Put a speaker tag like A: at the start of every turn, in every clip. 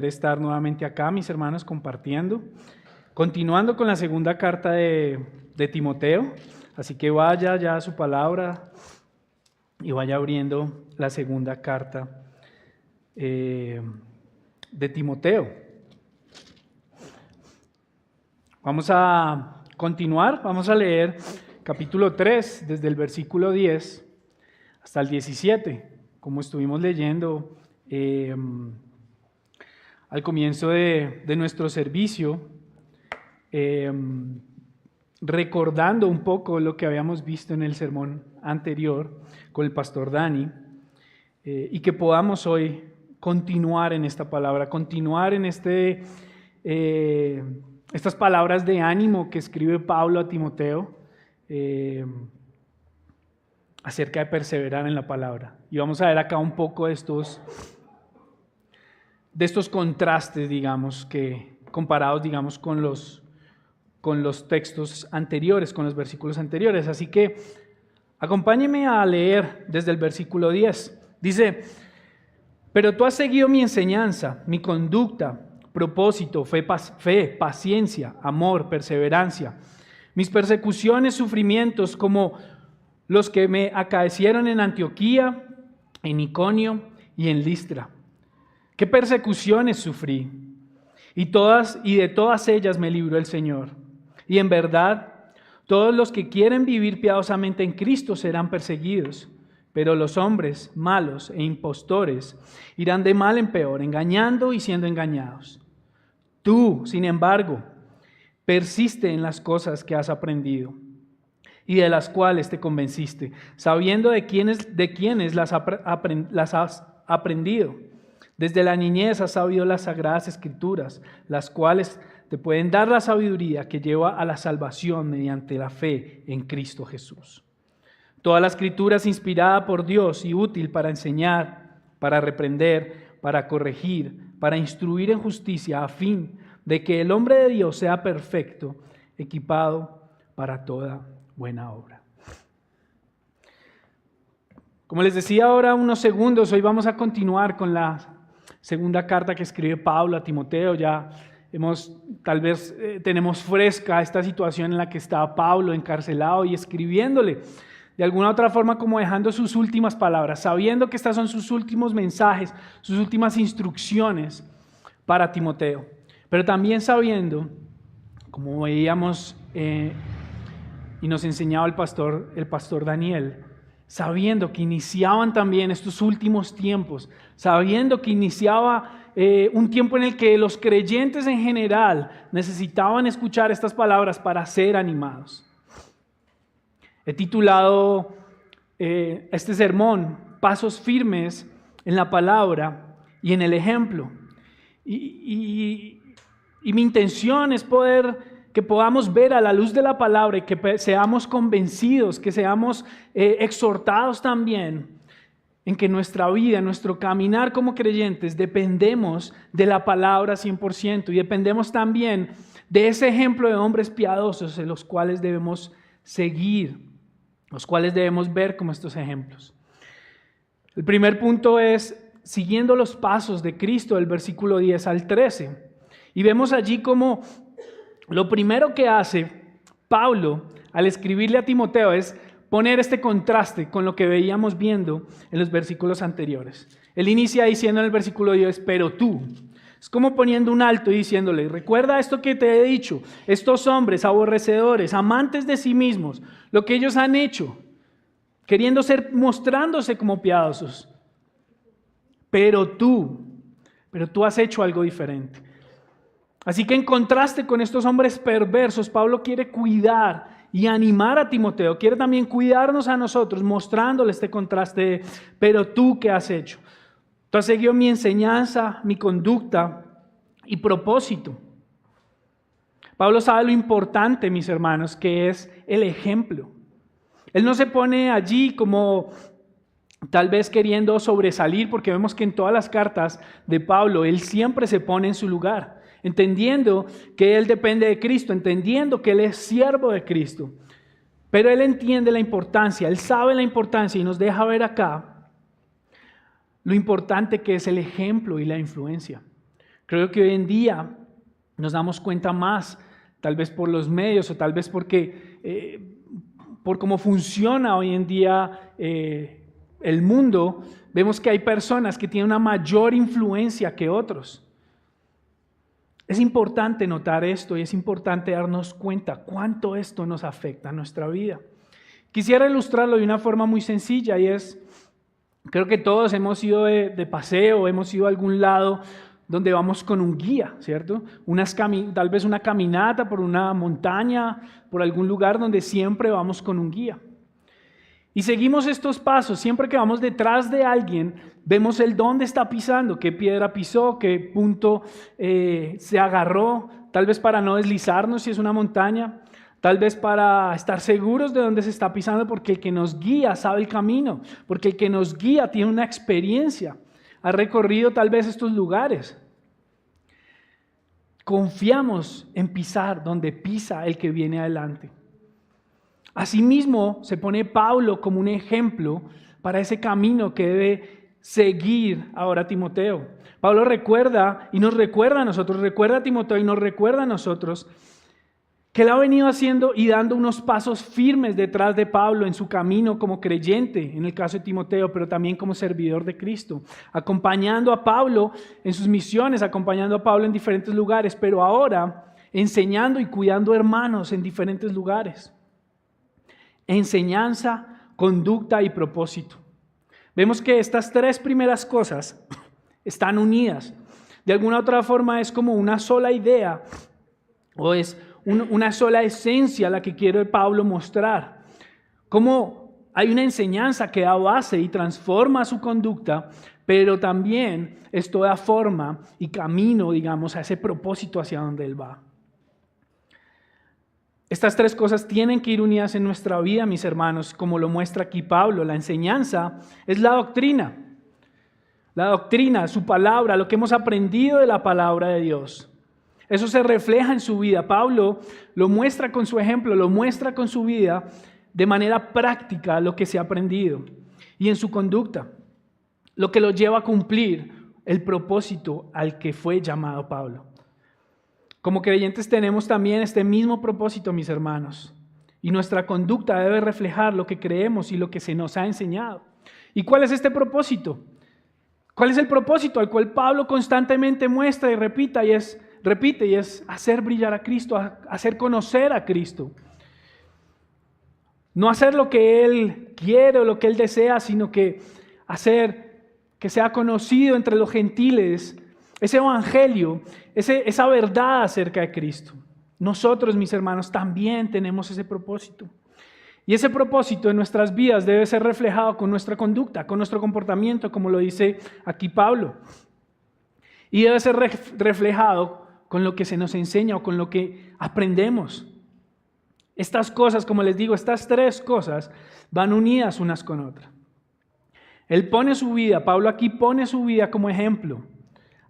A: de estar nuevamente acá, mis hermanos, compartiendo, continuando con la segunda carta de Timoteo, así que vaya ya a su palabra y vaya abriendo la segunda carta de Timoteo. Vamos a continuar, vamos a leer capítulo 3, desde el versículo 10 hasta el 17, como estuvimos leyendo al comienzo de nuestro servicio, recordando un poco lo que habíamos visto en el sermón anterior con el pastor Dani, y que podamos hoy continuar en esta palabra, continuar en estas palabras de ánimo que escribe Pablo a Timoteo acerca de perseverar en la palabra. Y vamos a ver acá un poco de estos contrastes, digamos, que comparados, digamos, con los textos anteriores, con los versículos anteriores. Así que acompáñeme a leer desde el versículo 10. Dice: pero tú has seguido mi enseñanza, mi conducta, propósito, fe, paciencia, amor, perseverancia, mis persecuciones, sufrimientos, como los que me acaecieron en Antioquía, en Iconio y en Listra. ¿Qué persecuciones sufrí? Y de todas ellas me libró el Señor. Y en verdad, todos los que quieren vivir piadosamente en Cristo serán perseguidos, pero los hombres malos e impostores irán de mal en peor, engañando y siendo engañados. Tú, sin embargo, persiste en las cosas que has aprendido y de las cuales te convenciste, sabiendo de quiénes las has aprendido. Desde la niñez has sabido las sagradas escrituras, las cuales te pueden dar la sabiduría que lleva a la salvación mediante la fe en Cristo Jesús. Toda la escritura es inspirada por Dios y útil para enseñar, para reprender, para corregir, para instruir en justicia, a fin de que el hombre de Dios sea perfecto, equipado para toda buena obra. Como les decía ahora unos segundos, hoy vamos a continuar con la segunda carta que escribe Pablo a Timoteo. Ya tal vez tenemos fresca esta situación en la que estaba Pablo encarcelado y escribiéndole de alguna otra forma, como dejando sus últimas palabras, sabiendo que estas son sus últimos mensajes, sus últimas instrucciones para Timoteo, pero también sabiendo, como veíamos y nos enseñaba el pastor Daniel, sabiendo que iniciaban también estos últimos tiempos, sabiendo que iniciaba un tiempo en el que los creyentes en general necesitaban escuchar estas palabras para ser animados. He titulado este sermón Pasos firmes en la palabra y en el ejemplo. Y mi intención es que podamos ver a la luz de la palabra y que seamos convencidos, que seamos exhortados también en que nuestra vida, nuestro caminar como creyentes, dependemos de la palabra 100% y dependemos también de ese ejemplo de hombres piadosos en los cuales debemos seguir, los cuales debemos ver como estos ejemplos. El primer punto es siguiendo los pasos de Cristo, del versículo 10 al 13. Y vemos allí como lo primero que hace Pablo al escribirle a Timoteo es poner este contraste con lo que veíamos viendo en los versículos anteriores. Él inicia diciendo en el versículo 10, pero tú. Es como poniendo un alto y diciéndole, recuerda esto que te he dicho, estos hombres aborrecedores, amantes de sí mismos, lo que ellos han hecho, mostrándose como piadosos. Pero tú has hecho algo diferente. Así que en contraste con estos hombres perversos, Pablo quiere cuidar y animar a Timoteo, quiere también cuidarnos a nosotros, mostrándole este contraste de, pero tú, ¿qué has hecho? Tú has seguido mi enseñanza, mi conducta y propósito. Pablo sabe lo importante, mis hermanos, que es el ejemplo. Él no se pone allí como tal vez queriendo sobresalir, porque vemos que en todas las cartas de Pablo, él siempre se pone en su lugar, entendiendo que él depende de Cristo, entendiendo que él es siervo de Cristo. Pero él entiende la importancia, él sabe la importancia y nos deja ver acá lo importante que es el ejemplo y la influencia. Creo que hoy en día nos damos cuenta más, tal vez por los medios o tal vez porque por cómo funciona hoy en día el mundo, vemos que hay personas que tienen una mayor influencia que otros. Es importante notar esto y es importante darnos cuenta cuánto esto nos afecta a nuestra vida. Quisiera ilustrarlo de una forma muy sencilla y es, creo que todos hemos ido de paseo, hemos ido a algún lado donde vamos con un guía, ¿cierto? Tal vez una caminata por una montaña, por algún lugar donde siempre vamos con un guía. Y seguimos estos pasos, siempre que vamos detrás de alguien, vemos el dónde está pisando, qué piedra pisó, qué punto se agarró, tal vez para no deslizarnos si es una montaña, tal vez para estar seguros de dónde se está pisando, porque el que nos guía sabe el camino, porque el que nos guía tiene una experiencia, ha recorrido tal vez estos lugares. Confiamos en pisar donde pisa el que viene adelante. Asimismo, se pone Pablo como un ejemplo para ese camino que debe seguir ahora Timoteo. Pablo recuerda y nos recuerda a nosotros, recuerda a Timoteo y nos recuerda a nosotros que él ha venido haciendo y dando unos pasos firmes detrás de Pablo en su camino como creyente, en el caso de Timoteo, pero también como servidor de Cristo, acompañando a Pablo en sus misiones, acompañando a Pablo en diferentes lugares, pero ahora enseñando y cuidando hermanos en diferentes lugares. Enseñanza, conducta y propósito. Vemos que estas tres primeras cosas están unidas. De alguna otra forma es como una sola idea o es una sola esencia la que quiere Pablo mostrar. Como hay una enseñanza que da base y transforma su conducta, pero también esto da forma y camino, digamos, a ese propósito hacia donde él va. Estas tres cosas tienen que ir unidas en nuestra vida, mis hermanos, como lo muestra aquí Pablo. La enseñanza es la doctrina. La doctrina, su palabra, lo que hemos aprendido de la palabra de Dios. Eso se refleja en su vida. Pablo lo muestra con su ejemplo, lo muestra con su vida de manera práctica lo que se ha aprendido. Y en su conducta, lo que lo lleva a cumplir el propósito al que fue llamado Pablo. Como creyentes tenemos también este mismo propósito, mis hermanos, y nuestra conducta debe reflejar lo que creemos y lo que se nos ha enseñado. ¿Y cuál es este propósito? ¿Cuál es el propósito al cual Pablo constantemente muestra y repite y es hacer brillar a Cristo, hacer conocer a Cristo? No hacer lo que Él quiere o lo que Él desea, sino que hacer que sea conocido entre los gentiles ese evangelio, esa verdad acerca de Cristo. Nosotros, mis hermanos, también tenemos ese propósito. Y ese propósito en nuestras vidas debe ser reflejado con nuestra conducta, con nuestro comportamiento, como lo dice aquí Pablo. Y debe ser reflejado con lo que se nos enseña o con lo que aprendemos. Estas cosas, como les digo, estas tres cosas van unidas unas con otras. Él pone su vida, Pablo aquí pone su vida como ejemplo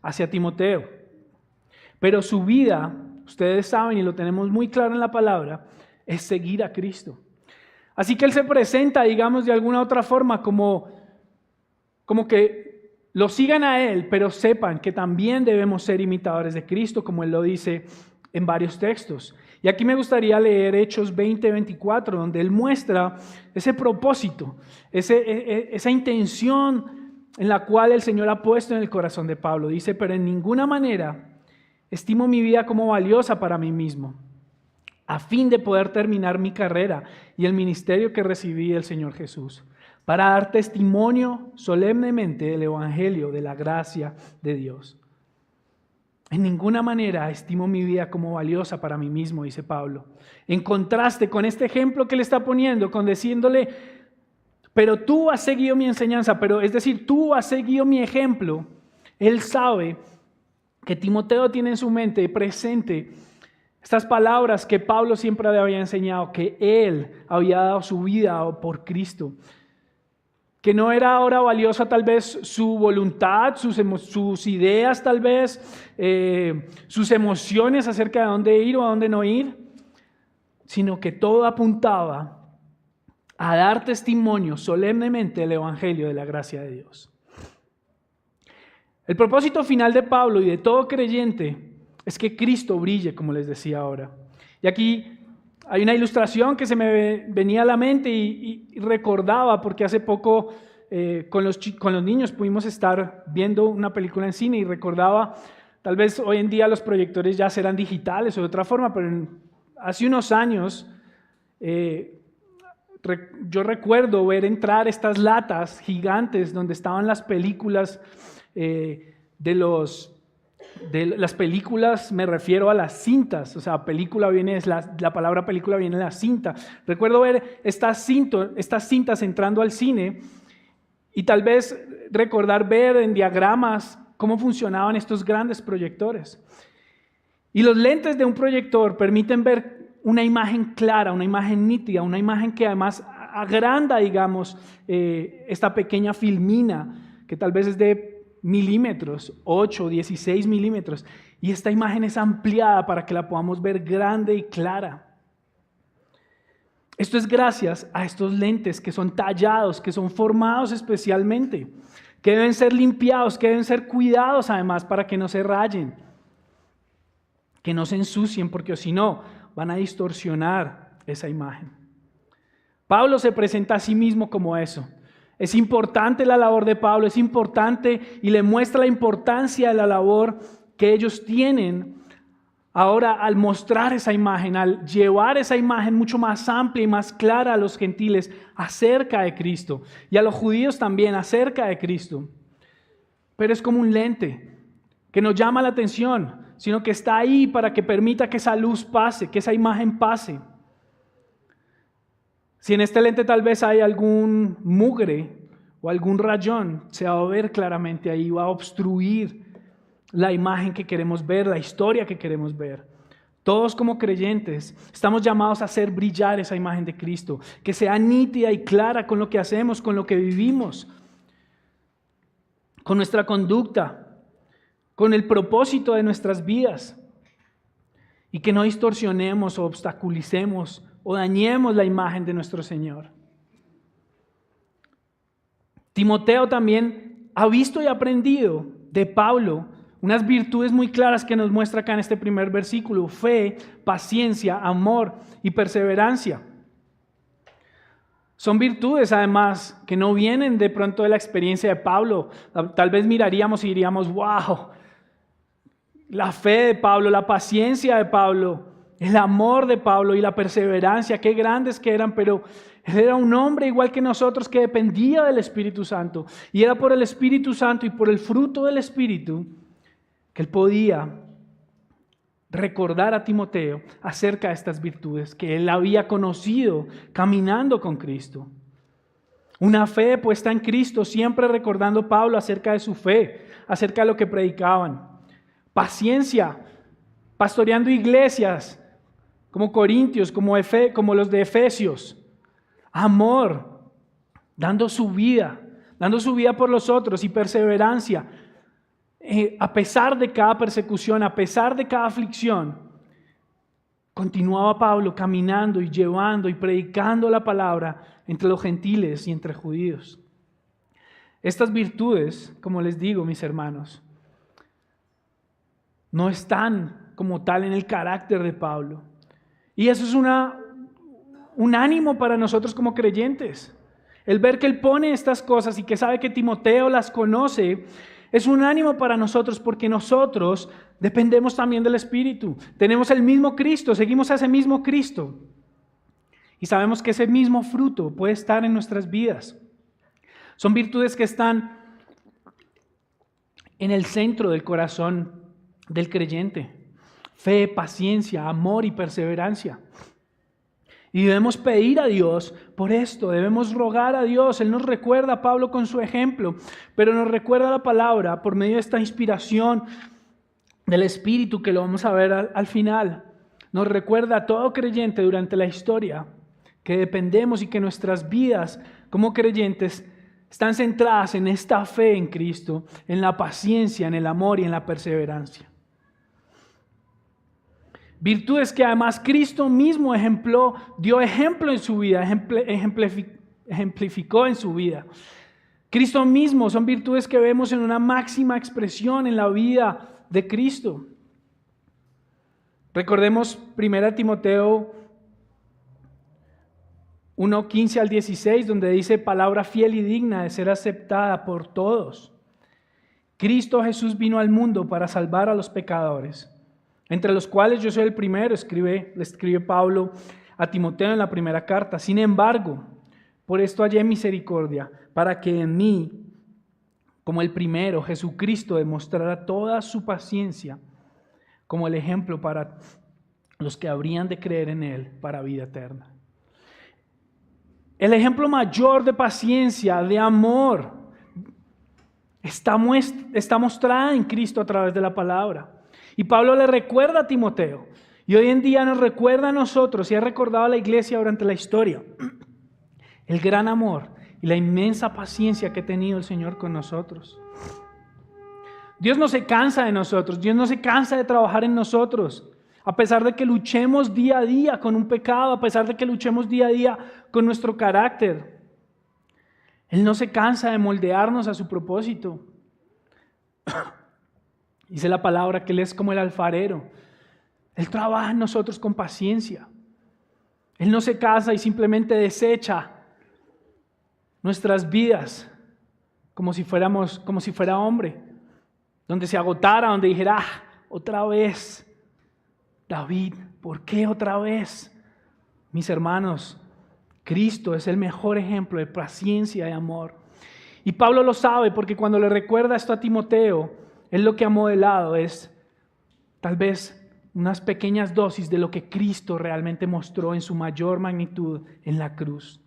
A: hacia Timoteo. Pero su vida, ustedes saben y lo tenemos muy claro en la palabra, es seguir a Cristo. Así que él se presenta, digamos, de alguna otra forma como que lo sigan a él, pero sepan que también debemos ser imitadores de Cristo, como él lo dice en varios textos. Y aquí me gustaría leer Hechos 20:24, donde él muestra ese propósito, esa intención en la cual el Señor ha puesto en el corazón de Pablo. Dice, pero en ninguna manera estimo mi vida como valiosa para mí mismo, a fin de poder terminar mi carrera y el ministerio que recibí del Señor Jesús, para dar testimonio solemnemente del Evangelio de la gracia de Dios. En ninguna manera estimo mi vida como valiosa para mí mismo, dice Pablo. En contraste con este ejemplo que le está poniendo, con diciéndole, pero tú has seguido mi enseñanza, es decir, tú has seguido mi ejemplo. Él sabe que Timoteo tiene en su mente presente estas palabras que Pablo siempre le había enseñado, que él había dado su vida por Cristo. Que no era ahora valiosa tal vez su voluntad, sus ideas tal vez, sus emociones acerca de dónde ir o a dónde no ir, sino que todo apuntaba a dar testimonio solemnemente del Evangelio de la gracia de Dios. El propósito final de Pablo y de todo creyente es que Cristo brille, como les decía ahora. Y aquí hay una ilustración que se me venía a la mente y recordaba, porque hace poco con los niños pudimos estar viendo una película en cine y recordaba, tal vez hoy en día los proyectores ya serán digitales o de otra forma, pero hace unos años yo recuerdo ver entrar estas latas gigantes donde estaban las películas las películas, me refiero a las cintas, o sea, la palabra película viene de la cinta. Recuerdo ver estas cintas entrando al cine y tal vez recordar ver en diagramas cómo funcionaban estos grandes proyectores. Y los lentes de un proyector permiten ver una imagen clara, una imagen nítida, una imagen que además agranda, digamos, esta pequeña filmina que tal vez es de milímetros, 8, 16 milímetros, y esta imagen es ampliada para que la podamos ver grande y clara. Esto es gracias a estos lentes que son tallados, que son formados especialmente, que deben ser limpiados, que deben ser cuidados además para que no se rayen, que no se ensucien, porque si no van a distorsionar esa imagen. Pablo se presenta a sí mismo como eso. Es importante la labor de Pablo, es importante y le muestra la importancia de la labor que ellos tienen ahora al mostrar esa imagen, al llevar esa imagen mucho más amplia y más clara a los gentiles acerca de Cristo y a los judíos también acerca de Cristo. Pero es como un lente que no llama la atención, sino que está ahí para que permita que esa luz pase, que esa imagen pase. Si en este lente tal vez hay algún mugre o algún rayón, se va a ver claramente ahí, va a obstruir la imagen que queremos ver, la historia que queremos ver. Todos como creyentes estamos llamados a hacer brillar esa imagen de Cristo, que sea nítida y clara con lo que hacemos, con lo que vivimos, con nuestra conducta, con el propósito de nuestras vidas, y que no distorsionemos o obstaculicemos o dañemos la imagen de nuestro Señor. Timoteo también ha visto y aprendido de Pablo unas virtudes muy claras que nos muestra acá en este primer versículo: fe, paciencia, amor y perseverancia. Son virtudes además que no vienen de pronto de la experiencia de Pablo. Tal vez miraríamos y diríamos: wow, la fe de Pablo, la paciencia de Pablo, el amor de Pablo y la perseverancia, qué grandes que eran, pero él era un hombre igual que nosotros que dependía del Espíritu Santo. Y era por el Espíritu Santo y por el fruto del Espíritu que él podía recordar a Timoteo acerca de estas virtudes que él había conocido caminando con Cristo. Una fe puesta en Cristo, siempre recordando Pablo acerca de su fe, acerca de lo que predicaban. Paciencia, pastoreando iglesias como Corintios, como los de Efesios. Amor, dando su vida por los otros, y perseverancia. A pesar de cada persecución, a pesar de cada aflicción, continuaba Pablo caminando y llevando y predicando la palabra entre los gentiles y entre judíos. Estas virtudes, como les digo, mis hermanos, no están como tal en el carácter de Pablo. Y eso es un ánimo para nosotros como creyentes. El ver que él pone estas cosas y que sabe que Timoteo las conoce, es un ánimo para nosotros, porque nosotros dependemos también del Espíritu. Tenemos el mismo Cristo, seguimos a ese mismo Cristo. Y sabemos que ese mismo fruto puede estar en nuestras vidas. Son virtudes que están en el centro del corazón del creyente. Fe, paciencia, amor y perseverancia. Y debemos pedir a Dios por esto, debemos rogar a Dios. Él nos recuerda a Pablo con su ejemplo, pero nos recuerda la palabra por medio de esta inspiración del Espíritu que lo vamos a ver al final. Nos recuerda a todo creyente durante la historia que dependemos y que nuestras vidas como creyentes están centradas en esta fe en Cristo, en la paciencia, en el amor y en la perseverancia. Virtudes que además Cristo mismo dio ejemplo en su vida, ejemplificó en su vida. Cristo mismo son virtudes que vemos en una máxima expresión en la vida de Cristo. Recordemos 1 Timoteo 1:15 al 16, donde dice: palabra fiel y digna de ser aceptada por todos. Cristo Jesús vino al mundo para salvar a los pecadores, entre los cuales yo soy el primero, le escribe Pablo a Timoteo en la primera carta. Sin embargo, por esto hallé misericordia, para que en mí, como el primero, Jesucristo demostrara toda su paciencia como el ejemplo para los que habrían de creer en Él para vida eterna. El ejemplo mayor de paciencia, de amor, está mostrada en Cristo a través de la palabra. Y Pablo le recuerda a Timoteo, y hoy en día nos recuerda a nosotros, y ha recordado a la iglesia durante la historia, el gran amor y la inmensa paciencia que ha tenido el Señor con nosotros. Dios no se cansa de nosotros, Dios no se cansa de trabajar en nosotros, a pesar de que luchemos día a día con un pecado, a pesar de que luchemos día a día con nuestro carácter. Él no se cansa de moldearnos a su propósito. Dice la palabra que Él es como el alfarero. Él trabaja en nosotros con paciencia. Él no se cansa y simplemente desecha nuestras vidas como si fuera hombre, donde se agotara, donde dijera: otra vez, David, ¿por qué otra vez? Mis hermanos, Cristo es el mejor ejemplo de paciencia y amor. Y Pablo lo sabe, porque cuando le recuerda esto a Timoteo, él lo que ha modelado es tal vez unas pequeñas dosis de lo que Cristo realmente mostró en su mayor magnitud en la cruz.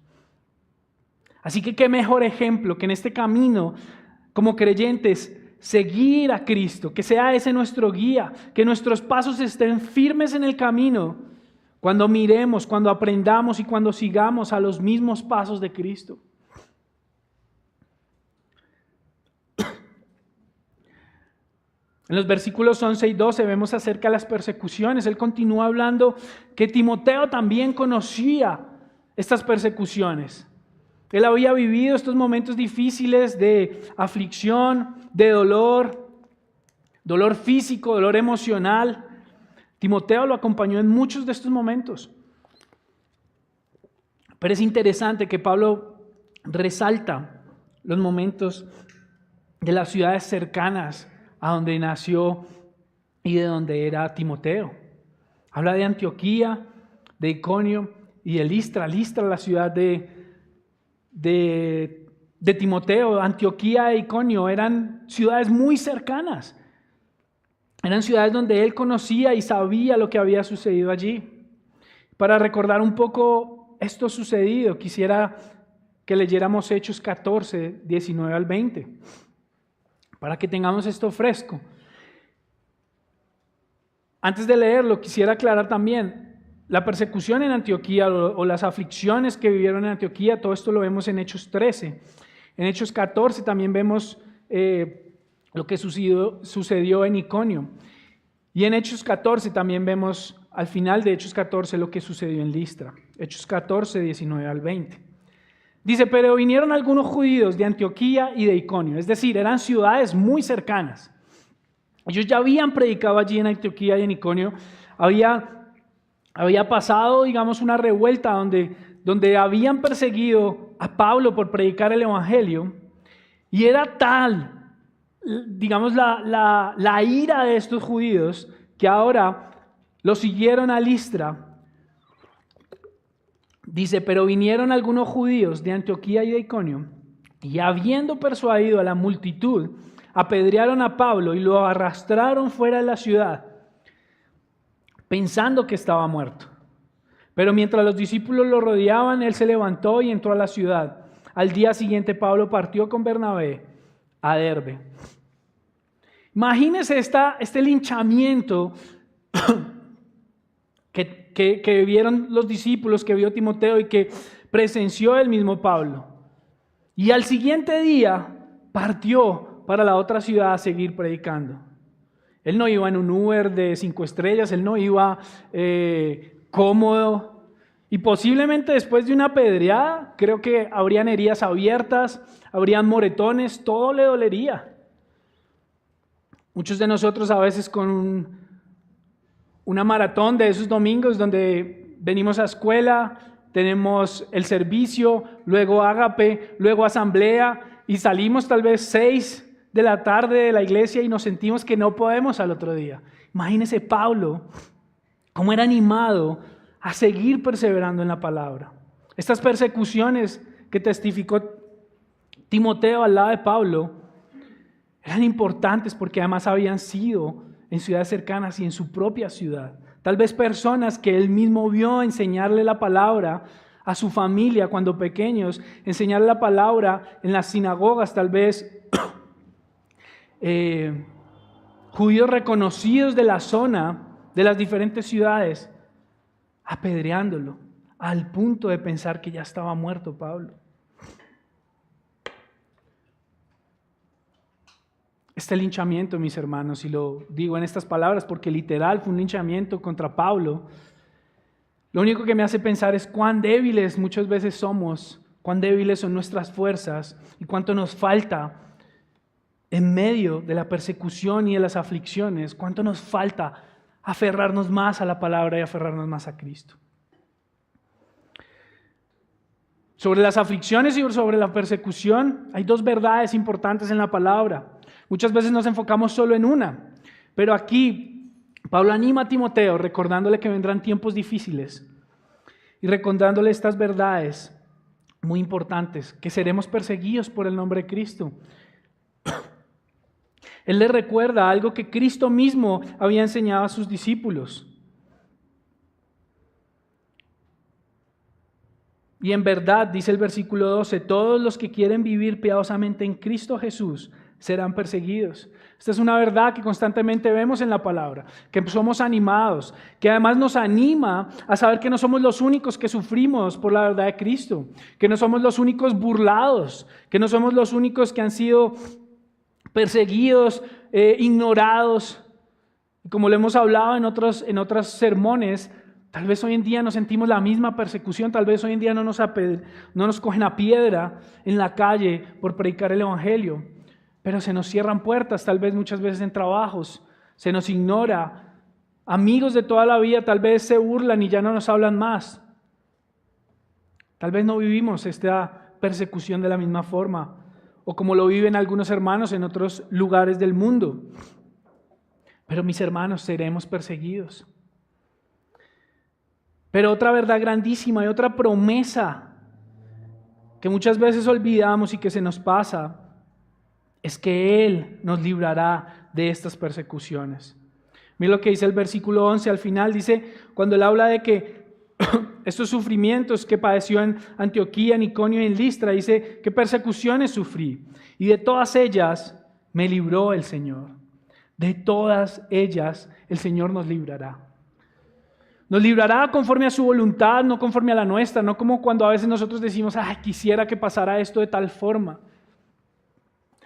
A: Así que qué mejor ejemplo que en este camino, como creyentes, seguir a Cristo, que sea ese nuestro guía, que nuestros pasos estén firmes en el camino, cuando miremos, cuando aprendamos y cuando sigamos a los mismos pasos de Cristo. En los versículos 11 y 12 vemos acerca de las persecuciones. Él continúa hablando que Timoteo también conocía estas persecuciones. Él había vivido estos momentos difíciles de aflicción, de dolor físico, dolor emocional. Timoteo lo acompañó en muchos de estos momentos. Pero es interesante que Pablo resalta los momentos de las ciudades cercanas a donde nació y de donde era Timoteo. Habla de Antioquía, de Iconio y de Listra. Listra, la ciudad de Timoteo. Antioquía e Iconio eran ciudades muy cercanas. Eran ciudades donde él conocía y sabía lo que había sucedido allí. Para recordar un poco esto sucedido, quisiera que leyéramos Hechos 14, 19 al 20, para que tengamos esto fresco. Antes de leerlo, quisiera aclarar también la persecución en Antioquía o las aflicciones que vivieron en Antioquía. Todo esto lo vemos en Hechos 13. En Hechos 14 también vemos lo que sucedió en Iconio. Y en Hechos 14 también vemos, al final de Hechos 14, lo que sucedió en Listra. Hechos 14, 19 al 20. Dice: pero vinieron algunos judíos de Antioquía y de Iconio, es decir, eran ciudades muy cercanas. Ellos ya habían predicado allí en Antioquía y en Iconio. Había pasado, digamos, una revuelta donde habían perseguido a Pablo por predicar el evangelio, y era tal, digamos, la ira de estos judíos, que ahora lo siguieron a Listra. Dice: pero vinieron algunos judíos de Antioquía y de Iconio, y habiendo persuadido a la multitud, apedrearon a Pablo y lo arrastraron fuera de la ciudad, pensando que estaba muerto. Pero mientras los discípulos lo rodeaban, él se levantó y entró a la ciudad. Al día siguiente Pablo partió con Bernabé a Derbe. Imagínense este linchamiento que vieron los discípulos, que vio Timoteo y que presenció el mismo Pablo. Y al siguiente día partió para la otra ciudad a seguir predicando. Él no iba en un Uber de 5 estrellas, él no iba cómodo. Y posiblemente después de una apedreada, creo que habrían heridas abiertas, habrían moretones, todo le dolería. Muchos de nosotros a veces con una maratón de esos domingos donde venimos a escuela, tenemos el servicio, luego ágape, luego asamblea y salimos tal vez 6 de la tarde de la iglesia y nos sentimos que no podemos al otro día. Imagínese Pablo, cómo era animado a seguir perseverando en la palabra. Estas persecuciones que testificó Timoteo al lado de Pablo eran importantes porque además habían sido en ciudades cercanas y en su propia ciudad. Tal vez personas que él mismo vio enseñarle la palabra a su familia cuando pequeños, enseñarle la palabra en las sinagogas, tal vez judíos reconocidos de la zona, de las diferentes ciudades, apedreándolo al punto de pensar que ya estaba muerto Pablo. Este linchamiento, mis hermanos, y lo digo en estas palabras porque literal fue un linchamiento contra Pablo, lo único que me hace pensar es cuán débiles muchas veces somos, cuán débiles son nuestras fuerzas y cuánto nos falta en medio de la persecución y de las aflicciones, cuánto nos falta aferrarnos más a la palabra y aferrarnos más a Cristo. Sobre las aflicciones y sobre la persecución hay dos verdades importantes en la palabra. Muchas veces nos enfocamos solo en una, pero aquí Pablo anima a Timoteo recordándole que vendrán tiempos difíciles y recordándole estas verdades muy importantes, que seremos perseguidos por el nombre de Cristo. Él le recuerda algo que Cristo mismo había enseñado a sus discípulos. Y en verdad, dice el versículo 12, todos los que quieren vivir piadosamente en Cristo Jesús serán perseguidos. Esta es una verdad que constantemente vemos en la palabra, que somos animados, que además nos anima a saber que no somos los únicos que sufrimos por la verdad de Cristo, que no somos los únicos burlados, que no somos los únicos que han sido perseguidos, ignorados. Y como lo hemos hablado en otros sermones, tal vez hoy en día nos sentimos la misma persecución, tal vez hoy en día no nos cogen a piedra en la calle por predicar el evangelio, pero se nos cierran puertas, tal vez muchas veces en trabajos, se nos ignora, amigos de toda la vida tal vez se burlan y ya no nos hablan más. Tal vez no vivimos esta persecución de la misma forma, o como lo viven algunos hermanos en otros lugares del mundo. Pero mis hermanos, seremos perseguidos. Pero otra verdad grandísima y otra promesa que muchas veces olvidamos y que se nos pasa es que Él nos librará de estas persecuciones. Mira lo que dice el versículo 11 al final, dice, cuando Él habla de que estos sufrimientos que padeció en Antioquía, en Iconio y en Listra, dice, ¿qué persecuciones sufrí? Y de todas ellas me libró el Señor. De todas ellas el Señor nos librará. Nos librará conforme a su voluntad, no conforme a la nuestra, no como cuando a veces nosotros decimos, ay, quisiera que pasara esto de tal forma.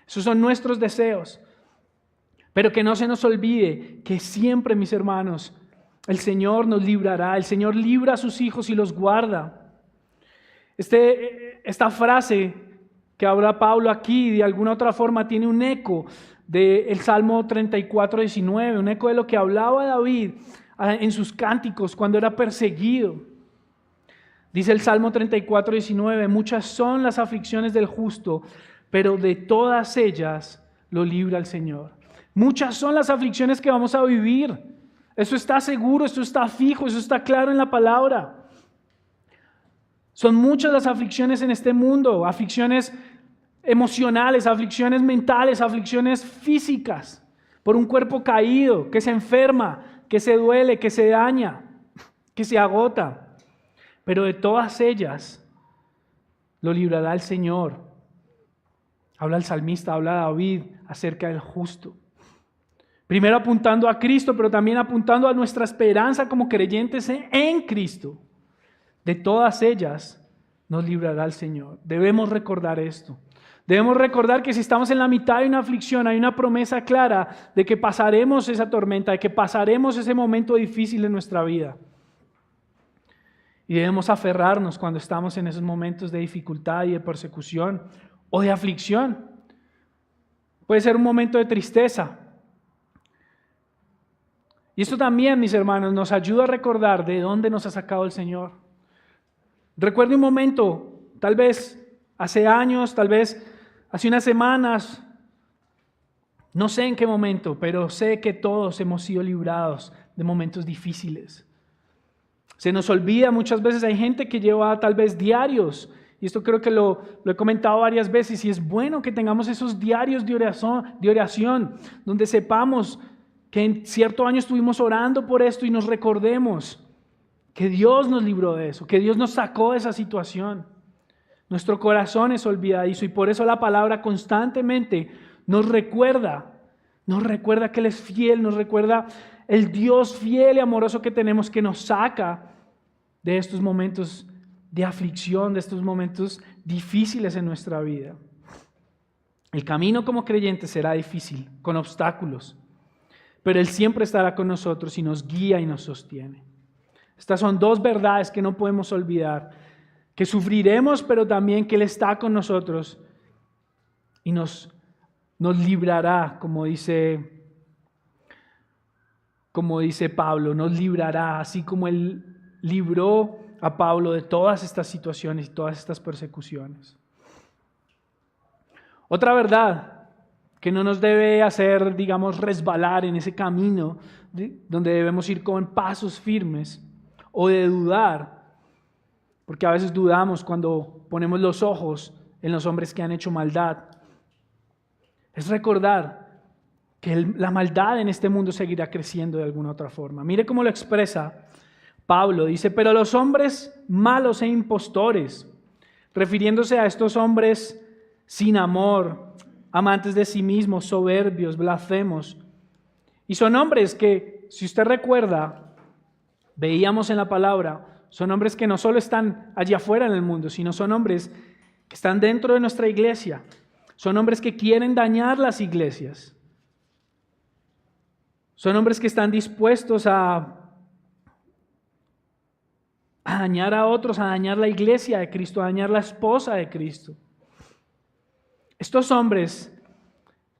A: Esos son nuestros deseos. Pero que no se nos olvide que siempre, mis hermanos, el Señor nos librará. El Señor libra a sus hijos y los guarda. Esta frase que habla Pablo aquí, de alguna otra forma, tiene un eco del Salmo 34, 19, un eco de lo que hablaba David en sus cánticos cuando era perseguido. Dice el Salmo 34, 19, muchas son las aflicciones del justo, pero de todas ellas lo libra el Señor. Muchas son las aflicciones que vamos a vivir. Eso está seguro, eso está fijo, eso está claro en la palabra. Son muchas las aflicciones en este mundo, aflicciones emocionales, aflicciones mentales, aflicciones físicas, por un cuerpo caído, que se enferma, que se duele, que se daña, que se agota. Pero de todas ellas lo librará el Señor. Habla el salmista, habla David acerca del justo. Primero apuntando a Cristo, pero también apuntando a nuestra esperanza como creyentes en Cristo. De todas ellas nos librará el Señor. Debemos recordar esto. Debemos recordar que si estamos en la mitad de una aflicción, hay una promesa clara de que pasaremos esa tormenta, de que pasaremos ese momento difícil en nuestra vida. Y debemos aferrarnos cuando estamos en esos momentos de dificultad y de persecución o de aflicción. Puede ser un momento de tristeza. Y esto también, mis hermanos, nos ayuda a recordar de dónde nos ha sacado el Señor. Recuerde un momento, tal vez hace años, tal vez hace unas semanas, no sé en qué momento, pero sé que todos hemos sido librados de momentos difíciles. Se nos olvida muchas veces, hay gente que lleva tal vez diarios, y esto creo que lo he comentado varias veces, y es bueno que tengamos esos diarios de oración, donde sepamos que en cierto año estuvimos orando por esto y nos recordemos que Dios nos libró de eso, que Dios nos sacó de esa situación. Nuestro corazón es olvidadizo y por eso la palabra constantemente nos recuerda que Él es fiel, nos recuerda el Dios fiel y amoroso que tenemos, que nos saca de estos momentos de aflicción, de estos momentos difíciles en nuestra vida. El camino como creyente será difícil, con obstáculos, pero Él siempre estará con nosotros y nos guía y nos sostiene. Estas son dos verdades que no podemos olvidar, que sufriremos, pero también que Él está con nosotros y nos librará, como dice Pablo, nos librará, así como Él libró a Pablo de todas estas situaciones y todas estas persecuciones. Otra verdad que no nos debe hacer, resbalar en ese camino donde debemos ir con pasos firmes o de dudar, porque a veces dudamos cuando ponemos los ojos en los hombres que han hecho maldad, es recordar que la maldad en este mundo seguirá creciendo de alguna otra forma. Mire cómo lo expresa Pablo, dice, pero los hombres malos e impostores, refiriéndose a estos hombres sin amor, amantes de sí mismos, soberbios, blasfemos, y son hombres que, si usted recuerda, veíamos en la palabra, son hombres que no solo están allá afuera en el mundo, sino son hombres que están dentro de nuestra iglesia, son hombres que quieren dañar las iglesias, son hombres que están dispuestos a dañar a otros, a dañar la iglesia de Cristo, a dañar la esposa de Cristo. Estos hombres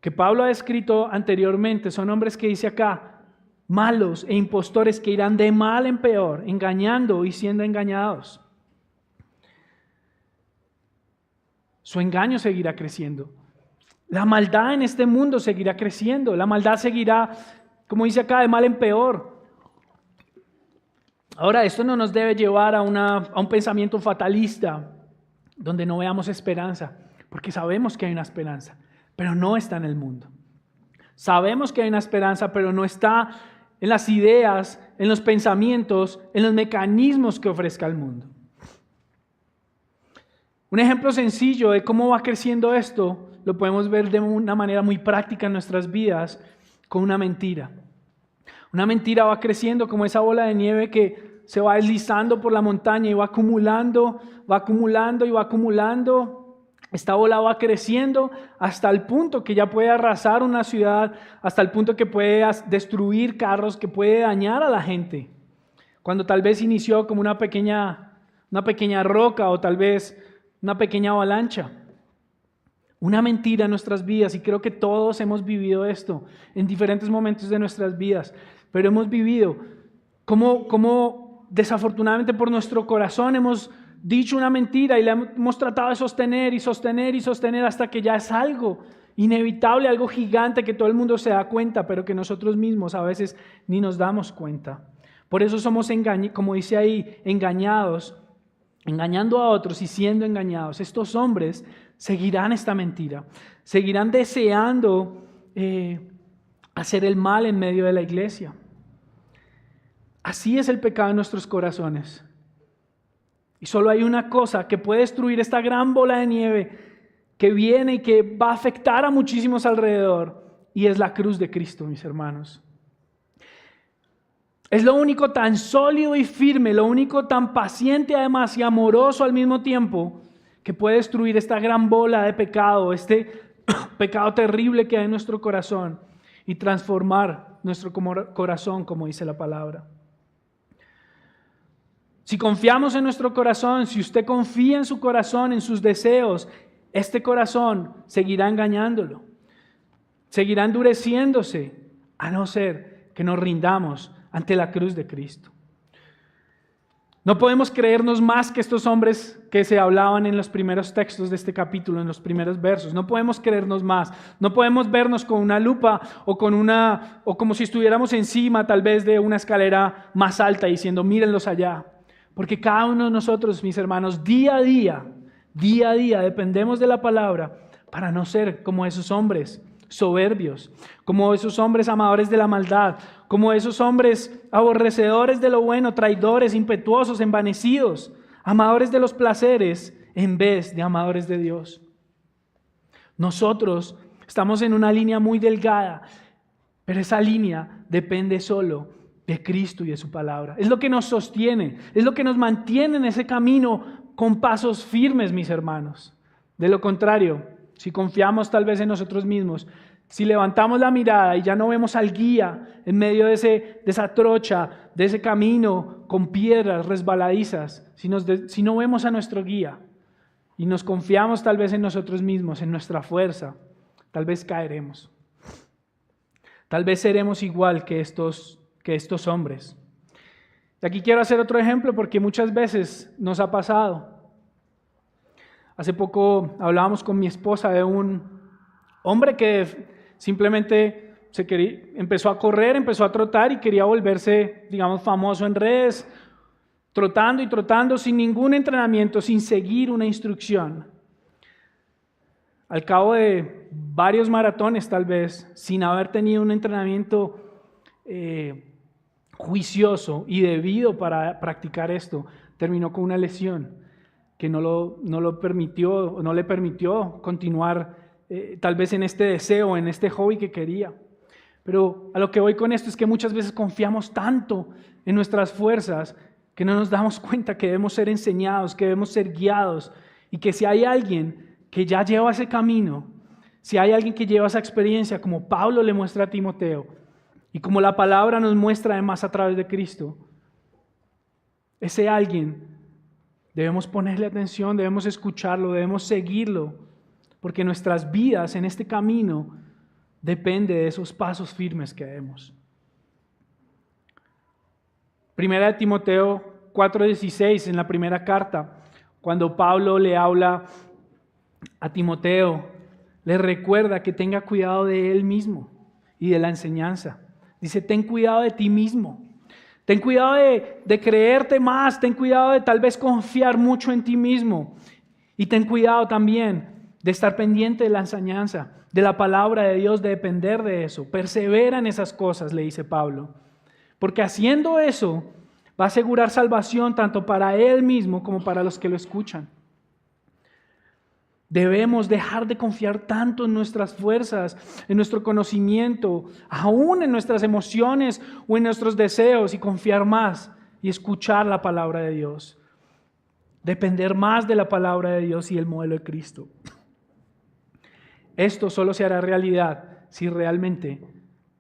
A: que Pablo ha escrito anteriormente son hombres que dice acá, malos e impostores que irán de mal en peor, engañando y siendo engañados. Su engaño seguirá creciendo. La maldad en este mundo seguirá creciendo. La maldad seguirá, como dice acá, de mal en peor. Ahora, esto no nos debe llevar a un pensamiento fatalista, donde no veamos esperanza, porque sabemos que hay una esperanza, pero no está en el mundo. Sabemos que hay una esperanza, pero no está en las ideas, en los pensamientos, en los mecanismos que ofrezca el mundo. Un ejemplo sencillo de cómo va creciendo esto, lo podemos ver de una manera muy práctica en nuestras vidas, con una mentira. Una mentira va creciendo como esa bola de nieve que se va deslizando por la montaña y va acumulando y va acumulando. Esta bola va creciendo hasta el punto que ya puede arrasar una ciudad, hasta el punto que puede destruir carros, que puede dañar a la gente. Cuando tal vez inició como una pequeña roca o tal vez una pequeña avalancha. Una mentira en nuestras vidas, y creo que todos hemos vivido esto en diferentes momentos de nuestras vidas, pero hemos vivido como desafortunadamente por nuestro corazón hemos dicho una mentira y la hemos tratado de sostener y sostener y sostener hasta que ya es algo inevitable, algo gigante que todo el mundo se da cuenta, pero que nosotros mismos a veces ni nos damos cuenta. Por eso somos, como dice ahí, engañados, engañando a otros y siendo engañados. Estos hombres seguirán esta mentira, seguirán deseando hacer el mal en medio de la iglesia. Así es el pecado en nuestros corazones. Y solo hay una cosa que puede destruir esta gran bola de nieve que viene y que va a afectar a muchísimos alrededor, y es la cruz de Cristo, mis hermanos. Es lo único tan sólido y firme, lo único tan paciente además y amoroso al mismo tiempo que puede destruir esta gran bola de pecado, este pecado terrible que hay en nuestro corazón y transformar nuestro corazón, como dice la palabra. Si confiamos en nuestro corazón, si usted confía en su corazón, en sus deseos, este corazón seguirá engañándolo, seguirá endureciéndose, a no ser que nos rindamos ante la cruz de Cristo. No podemos creernos más que estos hombres que se hablaban en los primeros textos de este capítulo, en los primeros versos. No podemos creernos más. No podemos vernos con una lupa o como si estuviéramos encima tal vez de una escalera más alta diciendo, mírenlos allá. Porque cada uno de nosotros, mis hermanos, día a día, dependemos de la palabra para no ser como esos hombres soberbios, como esos hombres amadores de la maldad, como esos hombres aborrecedores de lo bueno, traidores, impetuosos, envanecidos, amadores de los placeres en vez de amadores de Dios. Nosotros estamos en una línea muy delgada, pero esa línea depende solo de Cristo y de su palabra. Es lo que nos sostiene, es lo que nos mantiene en ese camino con pasos firmes, mis hermanos. De lo contrario, si confiamos tal vez en nosotros mismos, si levantamos la mirada y ya no vemos al guía en medio de esa trocha, de ese camino con piedras resbaladizas, si no vemos a nuestro guía y nos confiamos tal vez en nosotros mismos, en nuestra fuerza, tal vez caeremos. Tal vez seremos igual que estos hombres. Y aquí quiero hacer otro ejemplo porque muchas veces nos ha pasado. Hace poco hablábamos con mi esposa de un hombre que simplemente empezó a correr, empezó a trotar y quería volverse, digamos, famoso en redes, trotando y trotando sin ningún entrenamiento, sin seguir una instrucción. Al cabo de varios maratones tal vez, sin haber tenido un entrenamiento juicioso y debido para practicar esto, terminó con una lesión que no le permitió continuar tal vez en este deseo, en este hobby que quería. Pero a lo que voy con esto es que muchas veces confiamos tanto en nuestras fuerzas que no nos damos cuenta que debemos ser enseñados, que debemos ser guiados y que si hay alguien que ya lleva ese camino, si hay alguien que lleva esa experiencia como Pablo le muestra a Timoteo y como la palabra nos muestra además a través de Cristo, ese alguien debemos ponerle atención, debemos escucharlo, debemos seguirlo, porque nuestras vidas en este camino depende de esos pasos firmes que demos. Primera de Timoteo 4:16, en la primera carta, cuando Pablo le habla a Timoteo, le recuerda que tenga cuidado de él mismo y de la enseñanza. Dice, ten cuidado de ti mismo. Ten cuidado de creerte más, ten cuidado de tal vez confiar mucho en ti mismo y ten cuidado también de estar pendiente de la enseñanza, de la palabra de Dios, de depender de eso. Persevera en esas cosas, le dice Pablo, porque haciendo eso va a asegurar salvación tanto para él mismo como para los que lo escuchan. Debemos dejar de confiar tanto en nuestras fuerzas, en nuestro conocimiento, aún en nuestras emociones o en nuestros deseos y confiar más y escuchar la palabra de Dios. Depender más de la palabra de Dios y el modelo de Cristo. Esto solo se hará realidad si realmente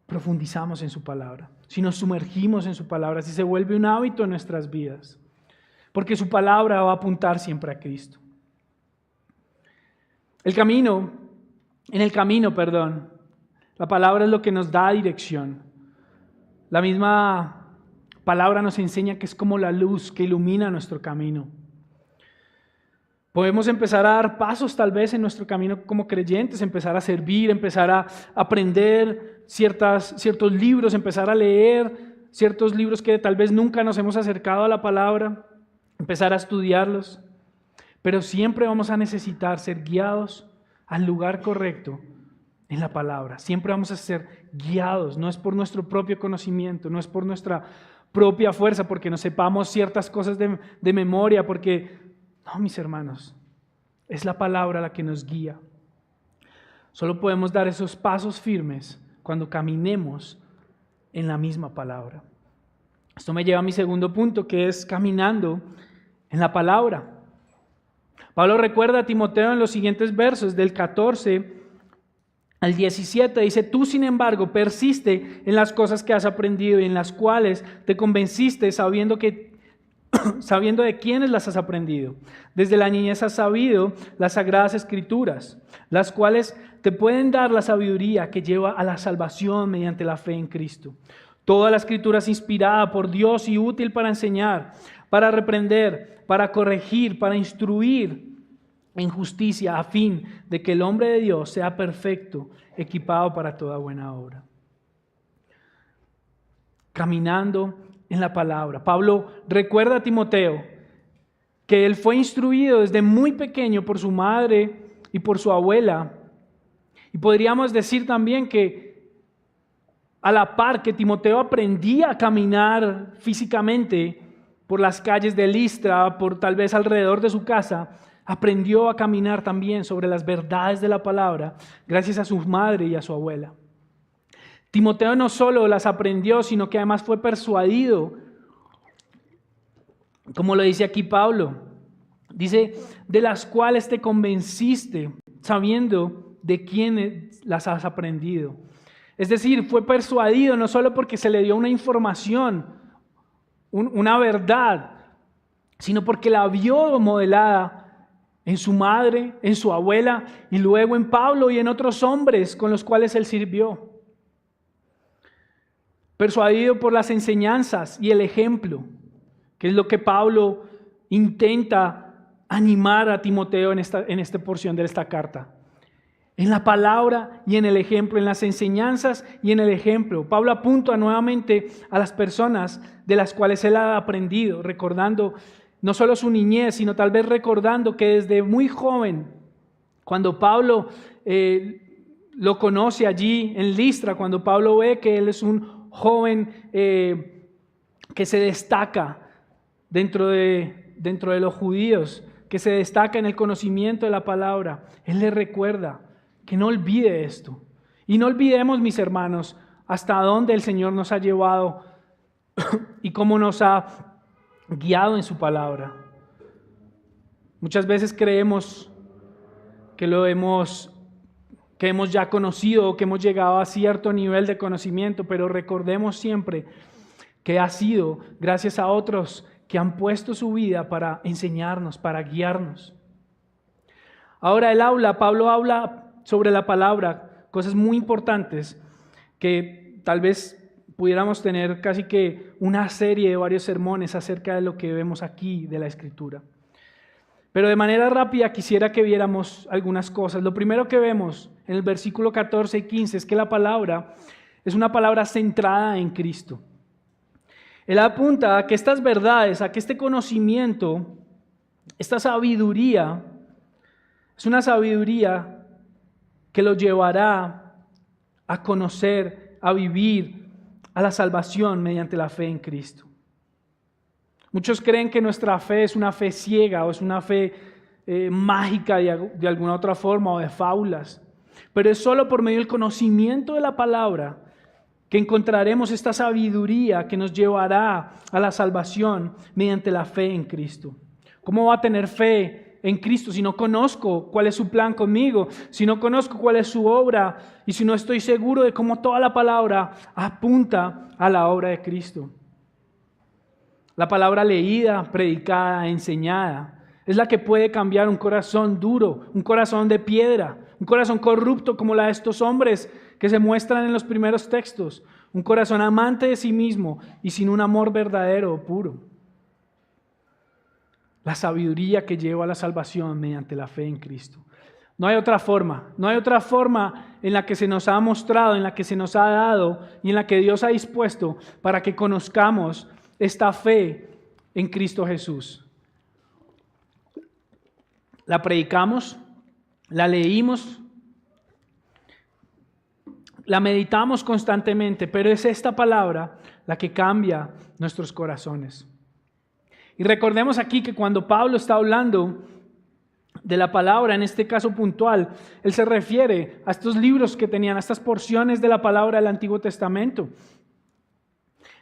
A: profundizamos en su palabra, si nos sumergimos en su palabra, si se vuelve un hábito en nuestras vidas, porque su palabra va a apuntar siempre a Cristo. En el camino, la palabra es lo que nos da dirección. La misma palabra nos enseña que es como la luz que ilumina nuestro camino. Podemos empezar a dar pasos tal vez en nuestro camino como creyentes, empezar a servir, empezar a aprender ciertos libros, empezar a leer ciertos libros que tal vez nunca nos hemos acercado a la palabra, empezar a estudiarlos. Pero siempre vamos a necesitar ser guiados al lugar correcto en la palabra. Siempre vamos a ser guiados, no es por nuestro propio conocimiento, no es por nuestra propia fuerza, porque nos sepamos ciertas cosas de memoria, porque, no, mis hermanos, es la palabra la que nos guía. Solo podemos dar esos pasos firmes cuando caminemos en la misma palabra. Esto me lleva a mi segundo punto, que es caminando en la palabra. Pablo recuerda a Timoteo en los siguientes versos, del 14 al 17, dice, tú sin embargo persiste en las cosas que has aprendido y en las cuales te convenciste sabiendo que sabiendo de quiénes las has aprendido. Desde la niñez has sabido las sagradas escrituras, las cuales te pueden dar la sabiduría que lleva a la salvación mediante la fe en Cristo. Toda la escritura es inspirada por Dios y útil para enseñar, para reprender, para corregir, para instruir en justicia, a fin de que el hombre de Dios sea perfecto, equipado para toda buena obra. Caminando en la palabra. Pablo recuerda a Timoteo que él fue instruido desde muy pequeño por su madre y por su abuela. Y podríamos decir también que a la par que Timoteo aprendía a caminar físicamente por las calles de Listra, por tal vez alrededor de su casa, aprendió a caminar también sobre las verdades de la palabra gracias a su madre y a su abuela. Timoteo no solo las aprendió, sino que además fue persuadido, como lo dice aquí Pablo. Dice, de las cuales te convenciste, sabiendo de quiénes las has aprendido. Es decir, fue persuadido no solo porque se le dio una información, una verdad, sino porque la vio modelada en su madre, en su abuela y luego en Pablo y en otros hombres con los cuales él sirvió. Persuadido por las enseñanzas y el ejemplo, que es lo que Pablo intenta animar a Timoteo en esta porción de esta carta. En la palabra y en el ejemplo, en las enseñanzas y en el ejemplo. Pablo apunta nuevamente a las personas de las cuales él ha aprendido, recordando no solo su niñez, sino tal vez recordando que desde muy joven, cuando Pablo lo conoce allí en Listra, cuando Pablo ve que él es un joven que se destaca dentro de los judíos, que se destaca en el conocimiento de la palabra, él le recuerda que no olvide esto. Y no olvidemos, mis hermanos, hasta dónde el Señor nos ha llevado y cómo nos ha guiado en su palabra. Muchas veces creemos que hemos ya conocido o que hemos llegado a cierto nivel de conocimiento, pero recordemos siempre que ha sido gracias a otros que han puesto su vida para enseñarnos, para guiarnos. Ahora Pablo habla sobre la palabra, cosas muy importantes que tal vez pudiéramos tener casi que una serie de varios sermones acerca de lo que vemos aquí de la Escritura. Pero de manera rápida quisiera que viéramos algunas cosas. Lo primero que vemos en el versículo 14 y 15 es que la palabra es una palabra centrada en Cristo. Él apunta a que estas verdades, a que este conocimiento, esta sabiduría, es una sabiduría que lo llevará a conocer, a vivir, a la salvación mediante la fe en Cristo. Muchos creen que nuestra fe es una fe ciega o es una fe mágica de alguna otra forma o de fábulas, pero es solo por medio del conocimiento de la palabra que encontraremos esta sabiduría que nos llevará a la salvación mediante la fe en Cristo. ¿Cómo va a tener fe en Cristo si no conozco cuál es su plan conmigo, si no conozco cuál es su obra y si no estoy seguro de cómo toda la palabra apunta a la obra de Cristo? La palabra leída, predicada, enseñada es la que puede cambiar un corazón duro, un corazón de piedra, un corazón corrupto como la de estos hombres que se muestran en los primeros textos, un corazón amante de sí mismo y sin un amor verdadero o puro. La sabiduría que lleva a la salvación mediante la fe en Cristo. No hay otra forma en la que se nos ha mostrado, en la que se nos ha dado y en la que Dios ha dispuesto para que conozcamos esta fe en Cristo Jesús. La predicamos, la leímos, la meditamos constantemente, pero es esta palabra la que cambia nuestros corazones. Y recordemos aquí que cuando Pablo está hablando de la palabra, en este caso puntual, él se refiere a estos libros que tenían, a estas porciones de la palabra del Antiguo Testamento.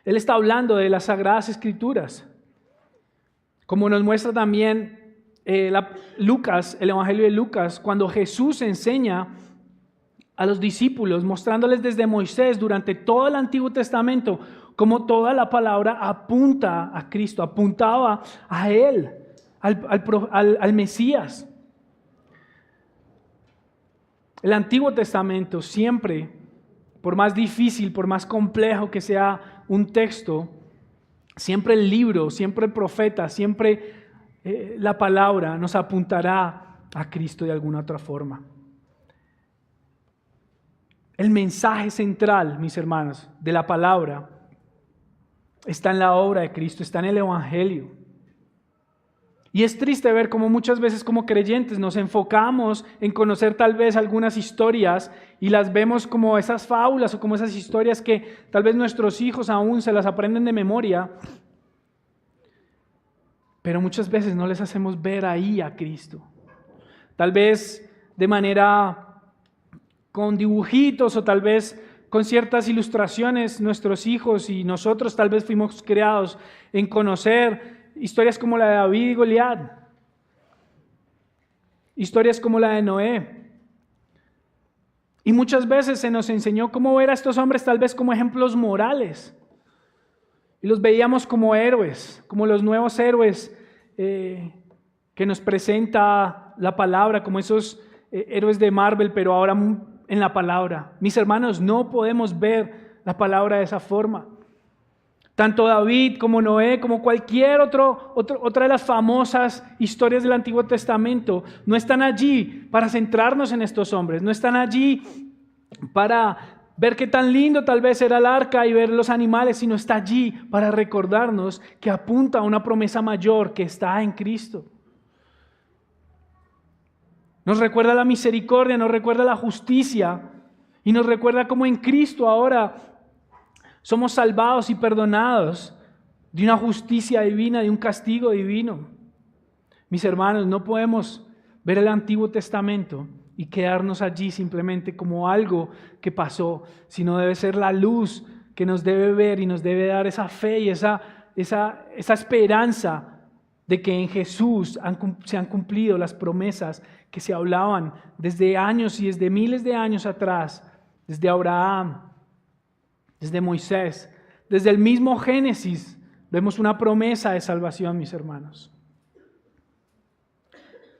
A: Él está hablando de las Sagradas Escrituras, como nos muestra también el Evangelio de Lucas, cuando Jesús enseña a los discípulos, mostrándoles desde Moisés durante todo el Antiguo Testamento como toda la palabra apunta a Cristo, apuntaba a Él, al Mesías. El Antiguo Testamento siempre, por más difícil, por más complejo que sea un texto, siempre el libro, siempre el profeta, siempre la palabra nos apuntará a Cristo de alguna otra forma. El mensaje central, mis hermanos, de la palabra está en la obra de Cristo, está en el Evangelio. Y es triste ver cómo muchas veces como creyentes nos enfocamos en conocer tal vez algunas historias y las vemos como esas fábulas o como esas historias que tal vez nuestros hijos aún se las aprenden de memoria, pero muchas veces no les hacemos ver ahí a Cristo. Tal vez de manera con dibujitos o tal vez con ciertas ilustraciones, nuestros hijos y nosotros tal vez fuimos creados en conocer historias como la de David y Goliat, historias como la de Noé. Y muchas veces se nos enseñó cómo ver a estos hombres tal vez como ejemplos morales. Y los veíamos como héroes, como los nuevos héroes que nos presenta la palabra, como esos héroes de Marvel, pero ahora en la palabra. Mis hermanos, no podemos ver la palabra de esa forma. Tanto David como Noé, como cualquier otra de las famosas historias del Antiguo Testamento, no están allí para centrarnos en estos hombres, no están allí para ver qué tan lindo tal vez era el arca y ver los animales, sino está allí para recordarnos que apunta a una promesa mayor que está en Cristo. Nos recuerda la misericordia, nos recuerda la justicia y nos recuerda cómo en Cristo ahora somos salvados y perdonados de una justicia divina, de un castigo divino. Mis hermanos, no podemos ver el Antiguo Testamento y quedarnos allí simplemente como algo que pasó, sino debe ser la luz que nos debe ver y nos debe dar esa fe y esa esperanza de que en Jesús se han cumplido las promesas que se hablaban desde años y desde miles de años atrás, desde Abraham, desde Moisés, desde el mismo Génesis, vemos una promesa de salvación, mis hermanos.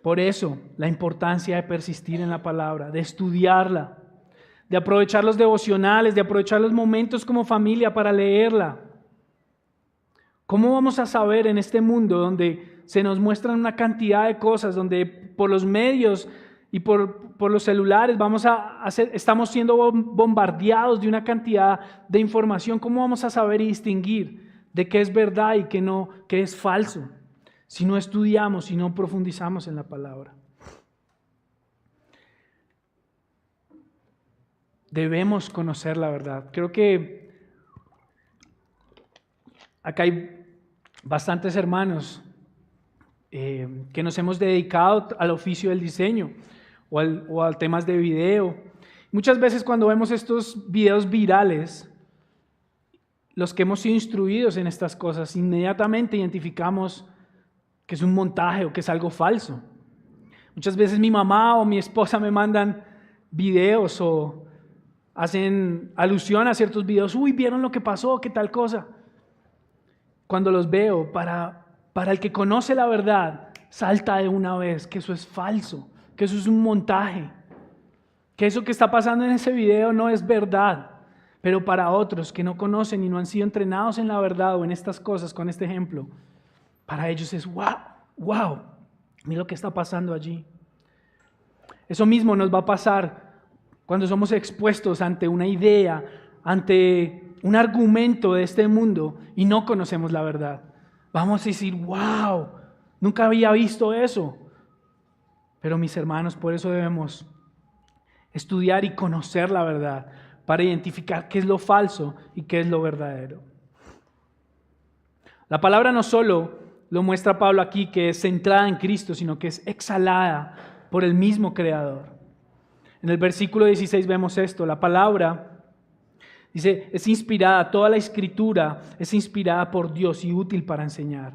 A: Por eso, la importancia de persistir en la palabra, de estudiarla, de aprovechar los devocionales, de aprovechar los momentos como familia para leerla. ¿Cómo vamos a saber en este mundo donde se nos muestran una cantidad de cosas, donde por los medios y por los celulares estamos siendo bombardeados de una cantidad de información? ¿Cómo vamos a saber y distinguir de qué es verdad y qué es falso si no estudiamos, si no profundizamos en la palabra? Debemos conocer la verdad. Creo que acá hay bastantes hermanos que nos hemos dedicado al oficio del diseño o a temas de video. Muchas veces cuando vemos estos videos virales, los que hemos sido instruidos en estas cosas, inmediatamente identificamos que es un montaje o que es algo falso. Muchas veces mi mamá o mi esposa me mandan videos o hacen alusión a ciertos videos. Uy, ¿vieron lo que pasó? ¿Qué tal cosa? Cuando los veo, para el que conoce la verdad, salta de una vez que eso es falso, que eso es un montaje, que eso que está pasando en ese video no es verdad. Pero para otros que no conocen y no han sido entrenados en la verdad o en estas cosas, con este ejemplo, para ellos es wow, mira lo que está pasando allí. Eso mismo nos va a pasar cuando somos expuestos ante una idea, ante un argumento de este mundo y no conocemos la verdad. Vamos a decir, wow, nunca había visto eso. Pero mis hermanos, por eso debemos estudiar y conocer la verdad para identificar qué es lo falso y qué es lo verdadero. La palabra no solo lo muestra Pablo aquí, que es centrada en Cristo, sino que es exhalada por el mismo Creador. En el versículo 16 vemos esto, la palabra dice, es inspirada, toda la escritura es inspirada por Dios y útil para enseñar.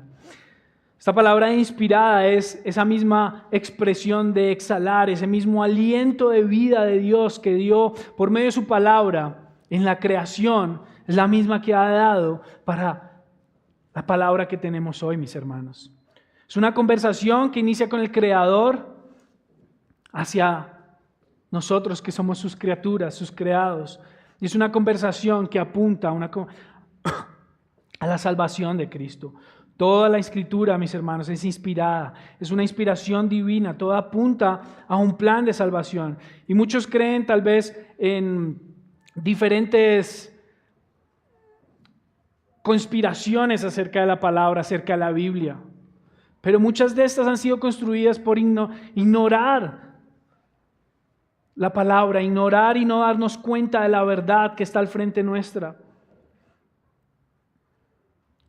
A: Esta palabra inspirada es esa misma expresión de exhalar, ese mismo aliento de vida de Dios que dio por medio de su palabra en la creación, Es la misma que ha dado para la palabra que tenemos hoy, mis hermanos. Es una conversación que inicia con el Creador hacia nosotros que somos sus criaturas, sus creados. Y es una conversación que apunta a la salvación de Cristo. Toda la Escritura, mis hermanos, es inspirada, es una inspiración divina, toda apunta a un plan de salvación. Y muchos creen tal vez en diferentes conspiraciones acerca de la palabra, acerca de la Biblia. Pero muchas de estas han sido construidas por ignorar la palabra, ignorar y no darnos cuenta de la verdad que está al frente nuestra.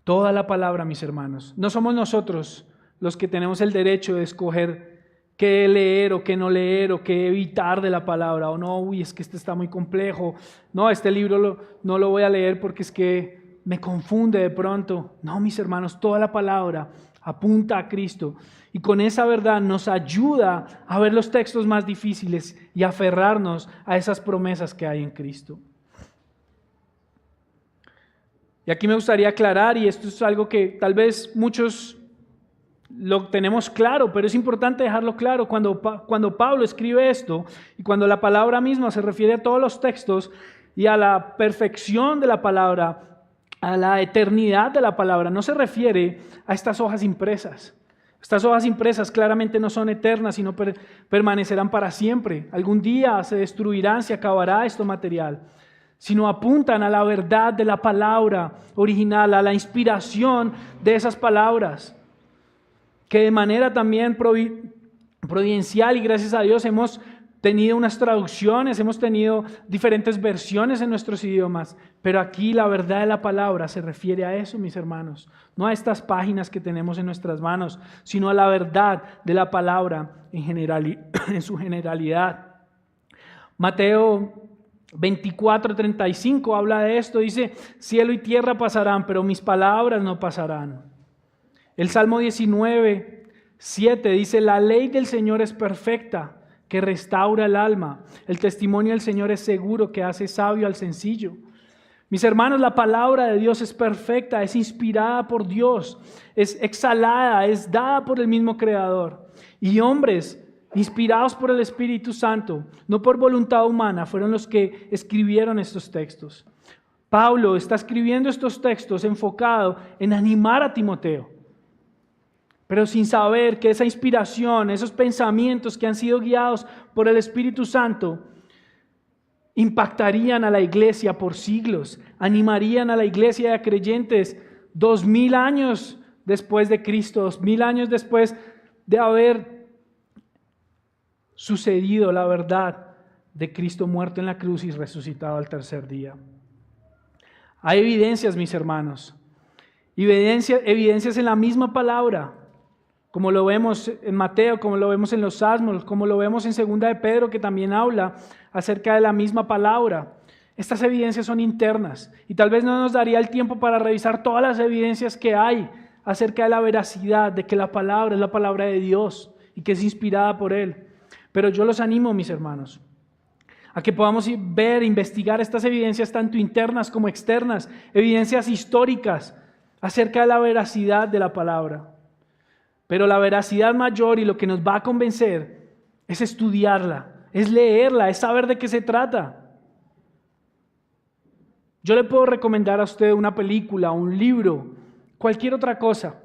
A: Toda la palabra, mis hermanos. No somos nosotros los que tenemos el derecho de escoger qué leer o qué no leer o qué evitar de la palabra. O no, uy, es que este está muy complejo. No, este libro no lo voy a leer porque es que me confunde de pronto. No, mis hermanos, toda la palabra apunta a Cristo y con esa verdad nos ayuda a ver los textos más difíciles y aferrarnos a esas promesas que hay en Cristo. Y aquí me gustaría aclarar, y esto es algo que tal vez muchos lo tenemos claro, pero es importante dejarlo claro. Cuando Pablo escribe esto y cuando la palabra misma se refiere a todos los textos y a la perfección de la palabra, a la eternidad de la palabra, no se refiere a estas hojas impresas. Estas hojas impresas claramente no son eternas, sino permanecerán para siempre. Algún día se destruirán, se acabará esto material, sino apuntan a la verdad de la palabra original, a la inspiración de esas palabras, que de manera también providencial y gracias a Dios hemos tenido unas traducciones, hemos tenido diferentes versiones en nuestros idiomas, pero aquí la verdad de la palabra se refiere a eso, mis hermanos, no a estas páginas que tenemos en nuestras manos, sino a la verdad de la palabra en su generalidad. Mateo 24:35 habla de esto, dice, cielo y tierra pasarán, pero mis palabras no pasarán. El Salmo 19:7 dice, la ley del Señor es perfecta, que restaura el alma. El testimonio del Señor es seguro, que hace sabio al sencillo. Mis hermanos, la palabra de Dios es perfecta, es inspirada por Dios, es exhalada, es dada por el mismo Creador. Y hombres inspirados por el Espíritu Santo, no por voluntad humana, fueron los que escribieron estos textos. Pablo está escribiendo estos textos enfocado en animar a Timoteo, pero sin saber que esa inspiración, esos pensamientos que han sido guiados por el Espíritu Santo, impactarían a la iglesia por siglos, animarían a la iglesia de creyentes 2000 años después de Cristo, 2000 años después de haber sucedido la verdad de Cristo muerto en la cruz y resucitado al tercer día. Hay evidencias, mis hermanos, evidencias en la misma palabra, como lo vemos en Mateo, como lo vemos en los Salmos, como lo vemos en Segunda de Pedro, que también habla acerca de la misma palabra. Estas evidencias son internas y tal vez no nos daría el tiempo para revisar todas las evidencias que hay acerca de la veracidad, de que la palabra es la palabra de Dios y que es inspirada por Él. Pero yo los animo, mis hermanos, a que podamos ver, investigar estas evidencias tanto internas como externas, evidencias históricas acerca de la veracidad de la palabra. Pero la veracidad mayor y lo que nos va a convencer es estudiarla, es leerla, es saber de qué se trata. Yo le puedo recomendar a usted una película, un libro, cualquier otra cosa.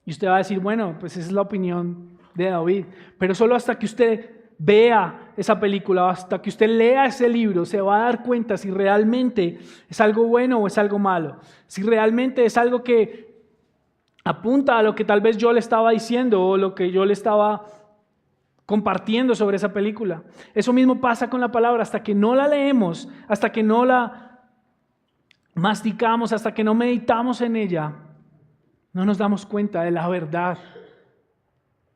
A: Y usted va a decir, bueno, pues esa es la opinión de David. Pero solo hasta que usted vea esa película, hasta que usted lea ese libro, se va a dar cuenta si realmente es algo bueno o es algo malo. Si realmente es algo que apunta a lo que tal vez yo le estaba diciendo o lo que yo le estaba compartiendo sobre esa película. Eso mismo pasa con la palabra, hasta que no la leemos, hasta que no la masticamos, hasta que no meditamos en ella, no nos damos cuenta de la verdad.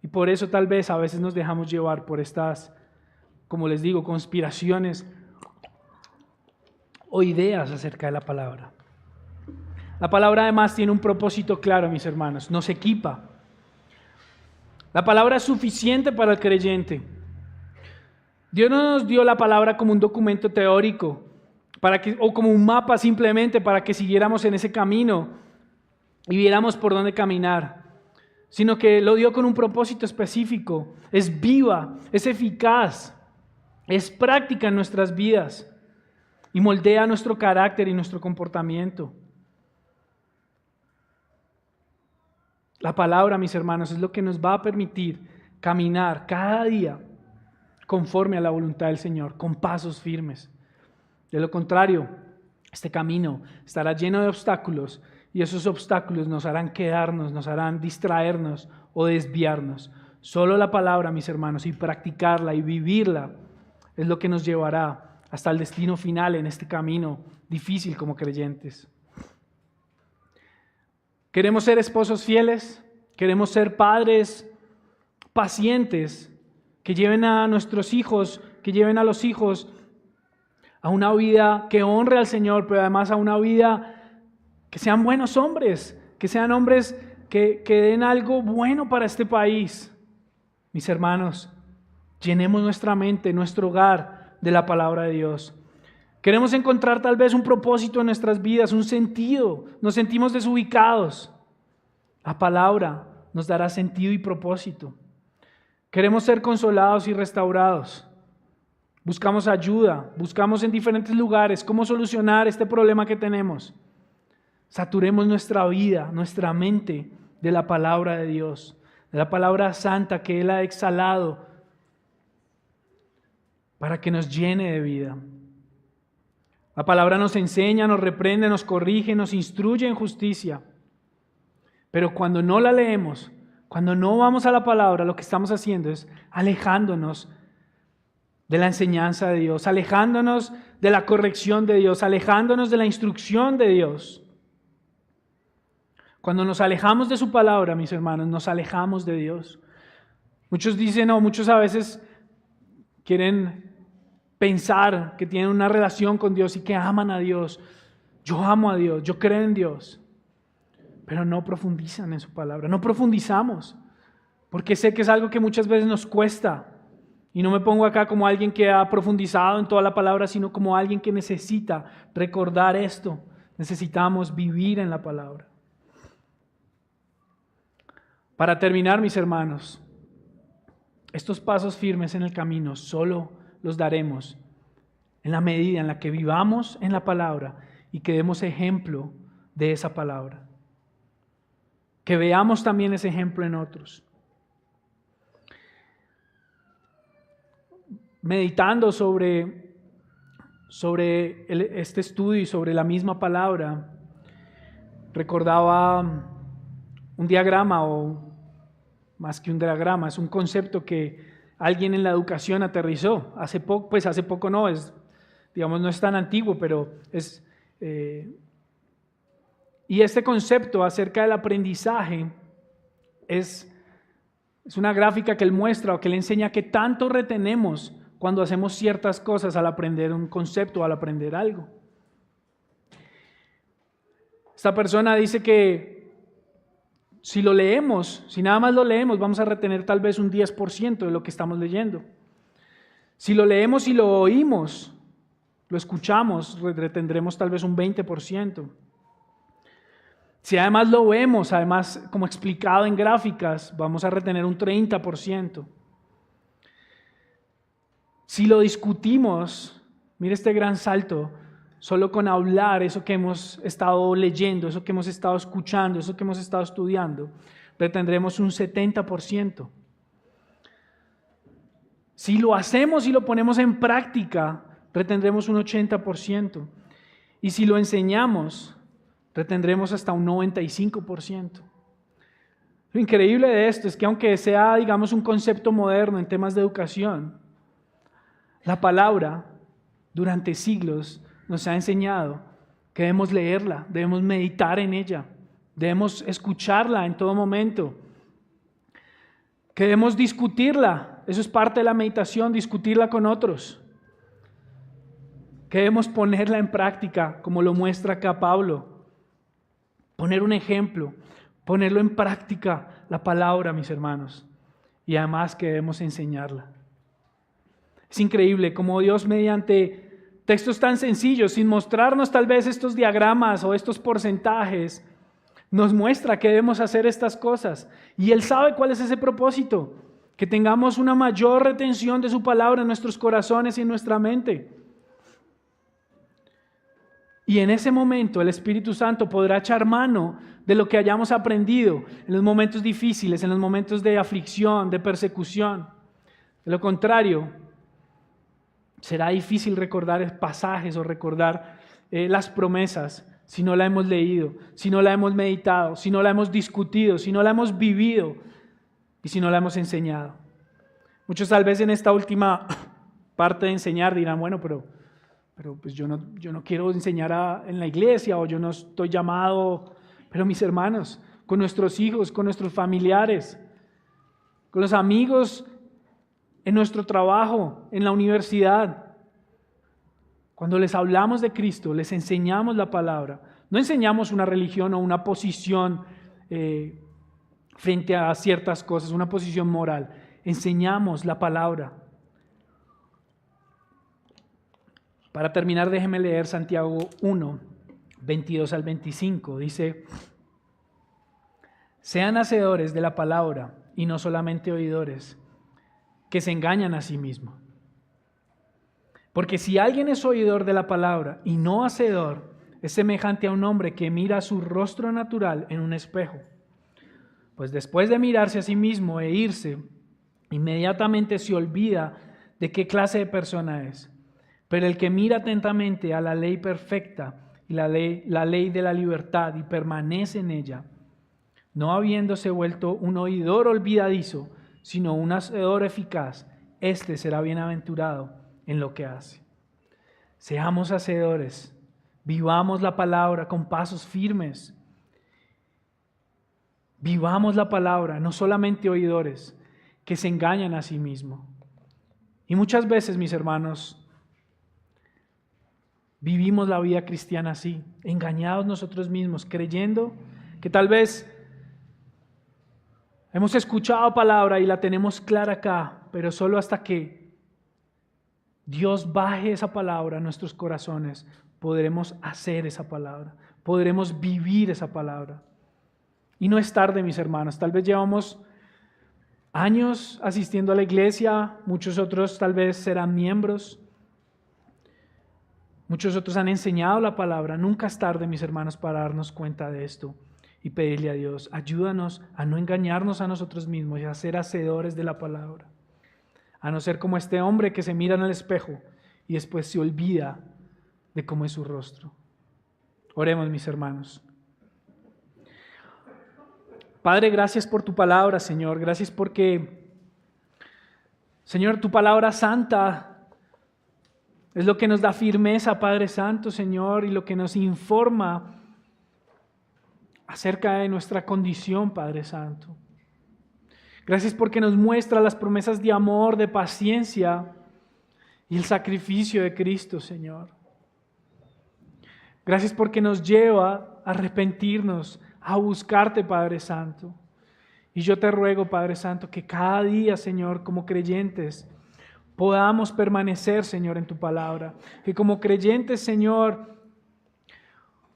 A: Y por eso tal vez a veces nos dejamos llevar por estas, como les digo, conspiraciones o ideas acerca de la palabra. La palabra además tiene un propósito claro, mis hermanos, nos equipa. La palabra es suficiente para el creyente. Dios no nos dio la palabra como un documento teórico, o como un mapa simplemente para que siguiéramos en ese camino y viéramos por dónde caminar, sino que lo dio con un propósito específico. Es viva, es eficaz, es práctica en nuestras vidas y moldea nuestro carácter y nuestro comportamiento. La palabra, mis hermanos, es lo que nos va a permitir caminar cada día conforme a la voluntad del Señor, con pasos firmes. De lo contrario, este camino estará lleno de obstáculos y esos obstáculos nos harán quedarnos, nos harán distraernos o desviarnos. Solo la palabra, mis hermanos, y practicarla y vivirla es lo que nos llevará hasta el destino final en este camino difícil como creyentes. Queremos ser esposos fieles, queremos ser padres pacientes, que lleven a nuestros hijos, que lleven a los hijos a una vida que honre al Señor, pero además a una vida que sean buenos hombres, que sean hombres que den algo bueno para este país. Mis hermanos, llenemos nuestra mente, nuestro hogar de la palabra de Dios. Queremos encontrar tal vez un propósito en nuestras vidas, un sentido. Nos sentimos desubicados. La palabra nos dará sentido y propósito. Queremos ser consolados y restaurados. Buscamos ayuda, buscamos en diferentes lugares cómo solucionar este problema que tenemos. Saturemos nuestra vida, nuestra mente de la palabra de Dios, de la palabra santa que Él ha exhalado para que nos llene de vida. La palabra nos enseña, nos reprende, nos corrige, nos instruye en justicia. Pero cuando no la leemos, cuando no vamos a la palabra, lo que estamos haciendo es alejándonos de la enseñanza de Dios, alejándonos de la corrección de Dios, alejándonos de la instrucción de Dios. Cuando nos alejamos de su palabra, mis hermanos, nos alejamos de Dios. Muchos dicen, muchos a veces quieren pensar que tienen una relación con Dios y que aman a Dios. Yo amo a Dios, yo creo en Dios. Pero no profundizan en su palabra, no profundizamos, porque sé que es algo que muchas veces nos cuesta. Y no me pongo acá como alguien que ha profundizado en toda la palabra, sino como alguien que necesita recordar esto. Necesitamos vivir en la palabra. Para terminar, mis hermanos, estos pasos firmes en el camino solo los daremos en la medida en la que vivamos en la palabra y que demos ejemplo de esa palabra. Que veamos también ese ejemplo en otros. Meditando sobre este estudio y sobre la misma palabra, recordaba un diagrama, o más que un diagrama, es un concepto que alguien en la educación aterrizó hace poco, no es tan antiguo, pero es y este concepto acerca del aprendizaje es una gráfica que él muestra o que le enseña que tanto retenemos cuando hacemos ciertas cosas al aprender un concepto, al aprender algo. Esta persona dice que si lo leemos, si nada más lo leemos, vamos a retener tal vez un 10% de lo que estamos leyendo. Si lo leemos y lo oímos, lo escuchamos, retendremos tal vez un 20%. Si además lo vemos, además como explicado en gráficas, vamos a retener un 30%. Si lo discutimos, mire este gran salto, solo con hablar eso que hemos estado leyendo, eso que hemos estado escuchando, eso que hemos estado estudiando, retendremos un 70%. Si lo hacemos y lo ponemos en práctica, retendremos un 80%. Y si lo enseñamos, retendremos hasta un 95%. Lo increíble de esto es que aunque sea, un concepto moderno en temas de educación, la palabra durante siglos nos ha enseñado que debemos leerla, debemos meditar en ella, debemos escucharla en todo momento, que debemos discutirla, eso es parte de la meditación, discutirla con otros, que debemos ponerla en práctica como lo muestra acá Pablo, poner un ejemplo, ponerlo en práctica la palabra, mis hermanos, y además que debemos enseñarla. Es increíble cómo Dios mediante Textos tan sencillos, sin mostrarnos tal vez estos diagramas o estos porcentajes, nos muestra que debemos hacer estas cosas. Y Él sabe cuál es ese propósito, que tengamos una mayor retención de su palabra en nuestros corazones y en nuestra mente. Y en ese momento el Espíritu Santo podrá echar mano de lo que hayamos aprendido en los momentos difíciles, en los momentos de aflicción, de persecución. De lo contrario, será difícil recordar pasajes o recordar las promesas si no la hemos leído, si no la hemos meditado, si no la hemos discutido, si no la hemos vivido y si no la hemos enseñado. Muchos tal vez en esta última parte de enseñar dirán, bueno, pero pues yo no quiero enseñar en la iglesia, o yo no estoy llamado. Pero mis hermanos, con nuestros hijos, con nuestros familiares, con los amigos en nuestro trabajo, en la universidad, cuando les hablamos de Cristo, les enseñamos la palabra. No enseñamos una religión o una posición frente a ciertas cosas, una posición moral. Enseñamos la palabra. Para terminar, déjeme leer Santiago 1, 22 al 25. Dice: sean hacedores de la palabra y no solamente oidores, que se engañan a sí mismos. Porque si alguien es oidor de la palabra y no hacedor, es semejante a un hombre que mira su rostro natural en un espejo. Pues después de mirarse a sí mismo e irse, inmediatamente se olvida de qué clase de persona es. Pero el que mira atentamente a la ley perfecta y la ley de la libertad y permanece en ella, no habiéndose vuelto un oidor olvidadizo, sino un hacedor eficaz, éste será bienaventurado en lo que hace. Seamos hacedores, vivamos la palabra con pasos firmes. Vivamos la palabra, no solamente oidores que se engañan a sí mismos. Y muchas veces, mis hermanos, vivimos la vida cristiana así, engañados nosotros mismos, creyendo que tal vez hemos escuchado palabra y la tenemos clara acá, pero solo hasta que Dios baje esa palabra a nuestros corazones, podremos hacer esa palabra, podremos vivir esa palabra. Y no es tarde, mis hermanos, tal vez llevamos años asistiendo a la iglesia, muchos otros tal vez serán miembros, muchos otros han enseñado la palabra. Nunca es tarde, mis hermanos, para darnos cuenta de esto y pedirle a Dios, ayúdanos a no engañarnos a nosotros mismos y a ser hacedores de la palabra. A no ser como este hombre que se mira en el espejo y después se olvida de cómo es su rostro. Oremos, mis hermanos. Padre, gracias por tu palabra, Señor. Gracias porque, Señor, tu palabra santa es lo que nos da firmeza, Padre Santo, Señor, y lo que nos informa acerca de nuestra condición, Padre Santo. Gracias porque nos muestra las promesas de amor, de paciencia y el sacrificio de Cristo, Señor. Gracias porque nos lleva a arrepentirnos, a buscarte, Padre Santo. Y yo te ruego, Padre Santo, que cada día, Señor, como creyentes, podamos permanecer, Señor, en tu palabra. Que como creyentes, Señor,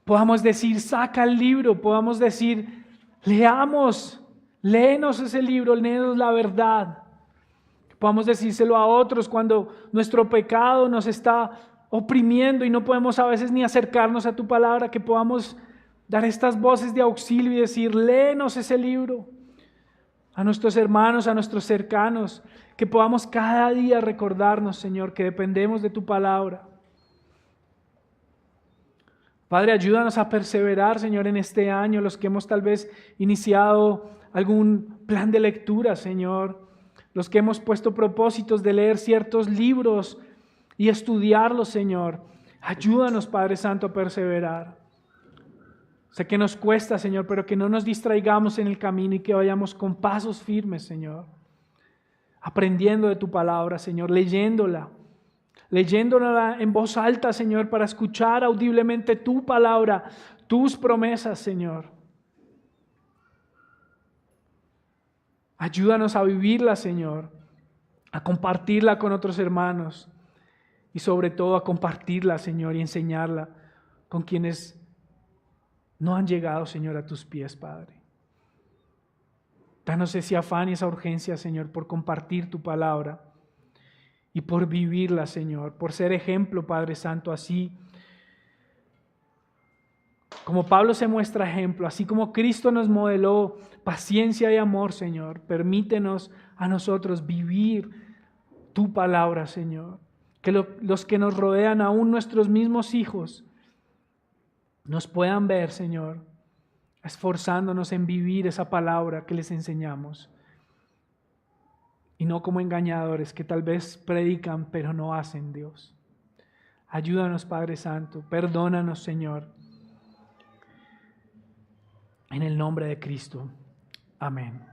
A: podamos decir, saca el libro, podamos decir, léenos ese libro, léenos la verdad. Podamos decírselo a otros cuando nuestro pecado nos está oprimiendo y no podemos a veces ni acercarnos a tu palabra, que podamos dar estas voces de auxilio y decir, léenos ese libro. A nuestros hermanos, a nuestros cercanos, que podamos cada día recordarnos, Señor, que dependemos de tu palabra. Padre, ayúdanos a perseverar, Señor, en este año, los que hemos tal vez iniciado algún plan de lectura, Señor, los que hemos puesto propósitos de leer ciertos libros y estudiarlos, Señor. Ayúdanos, Padre Santo, a perseverar. Sé que nos cuesta, Señor, pero que no nos distraigamos en el camino y que vayamos con pasos firmes, Señor, aprendiendo de tu palabra, Señor, leyéndola en voz alta, Señor, para escuchar audiblemente tu palabra, tus promesas, Señor. Ayúdanos a vivirla, Señor, a compartirla con otros hermanos y sobre todo a compartirla, Señor, y enseñarla con quienes no han llegado, Señor, a tus pies, Padre. Danos ese afán y esa urgencia, Señor, por compartir tu palabra y por vivirla, Señor, por ser ejemplo, Padre Santo, así como Pablo se muestra ejemplo, así como Cristo nos modeló paciencia y amor, Señor. Permítenos a nosotros vivir tu palabra, Señor. Que los que nos rodean, aún nuestros mismos hijos, nos puedan ver, Señor, esforzándonos en vivir esa palabra que les enseñamos. Y no como engañadores que tal vez predican, pero no hacen, Dios. Ayúdanos, Padre Santo. Perdónanos, Señor. En el nombre de Cristo. Amén.